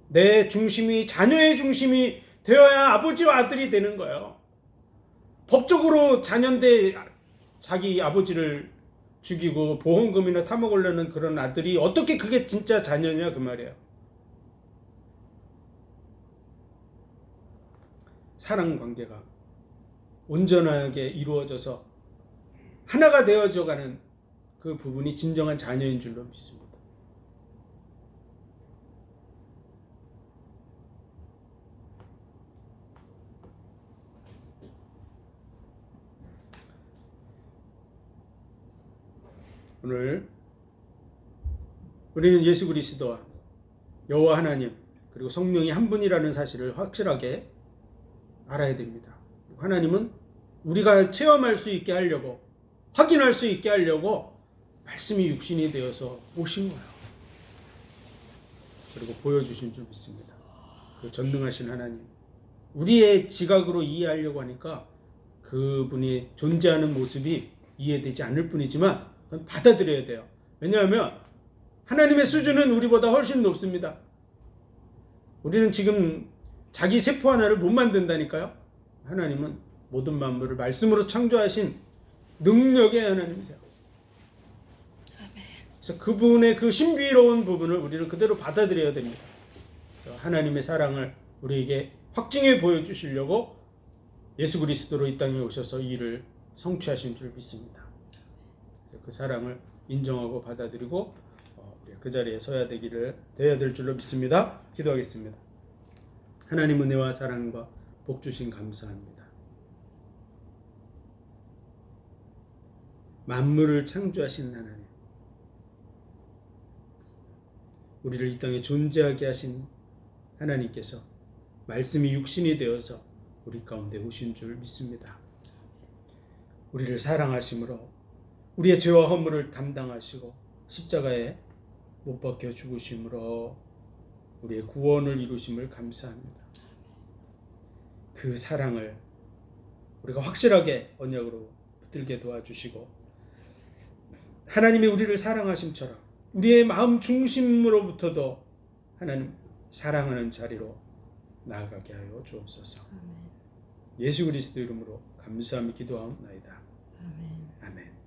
내 중심이 자녀의 중심이 되어야 아버지와 아들이 되는 거예요. 법적으로 자녀인데 자기 아버지를 죽이고 보험금이나 타먹으려는 그런 아들이 어떻게 그게 진짜 자녀냐 그 말이에요. 사랑 관계가 온전하게 이루어져서 하나가 되어져가는 그 부분이 진정한 자녀인 줄로 믿습니다. 오늘 우리는 예수 그리스도와 여호와 하나님 그리고 성령이 한 분이라는 사실을 확실하게 알아야 됩니다. 하나님은 우리가 체험할 수 있게 하려고 확인할 수 있게 하려고 말씀이 육신이 되어서 오신 거예요. 그리고 보여주신 줄 믿습니다. 그 전능하신 하나님 우리의 지각으로 이해하려고 하니까 그분이 존재하는 모습이 이해되지 않을 뿐이지만 그건 받아들여야 돼요. 왜냐하면 하나님의 수준은 우리보다 훨씬 높습니다. 우리는 지금 자기 세포 하나를 못 만든다니까요. 하나님은 모든 만물을 말씀으로 창조하신 능력의 하나님이세요. 그래서 그분의 그 신비로운 부분을 우리는 그대로 받아들여야 됩니다. 그래서 하나님의 사랑을 우리에게 확증해 보여주시려고 예수 그리스도로 이 땅에 오셔서 이 일을 성취하신 줄 믿습니다. 그래서 그 사랑을 인정하고 받아들이고 우리 그 자리에 서야 될 줄로 믿습니다. 기도하겠습니다. 하나님 은혜와 사랑과 복 주신 감사합니다. 만물을 창조하신 하나님, 우리를 이 땅에 존재하게 하신 하나님께서 말씀이 육신이 되어서 우리 가운데 오신 줄 믿습니다. 우리를 사랑하심으로 우리의 죄와 허물을 담당하시고 십자가에 못 박혀 죽으심으로 우리의 구원을 이루심을 감사합니다. 그 사랑을 우리가 확실하게 언약으로 붙들게 도와주시고 하나님이 우리를 사랑하심처럼 우리의 마음 중심으로부터도 하나님 사랑하는 자리로 나아가게 하여 주옵소서. 아멘. 예수 그리스도 이름으로 감사함이 기도하옵나이다. 아멘. 아멘.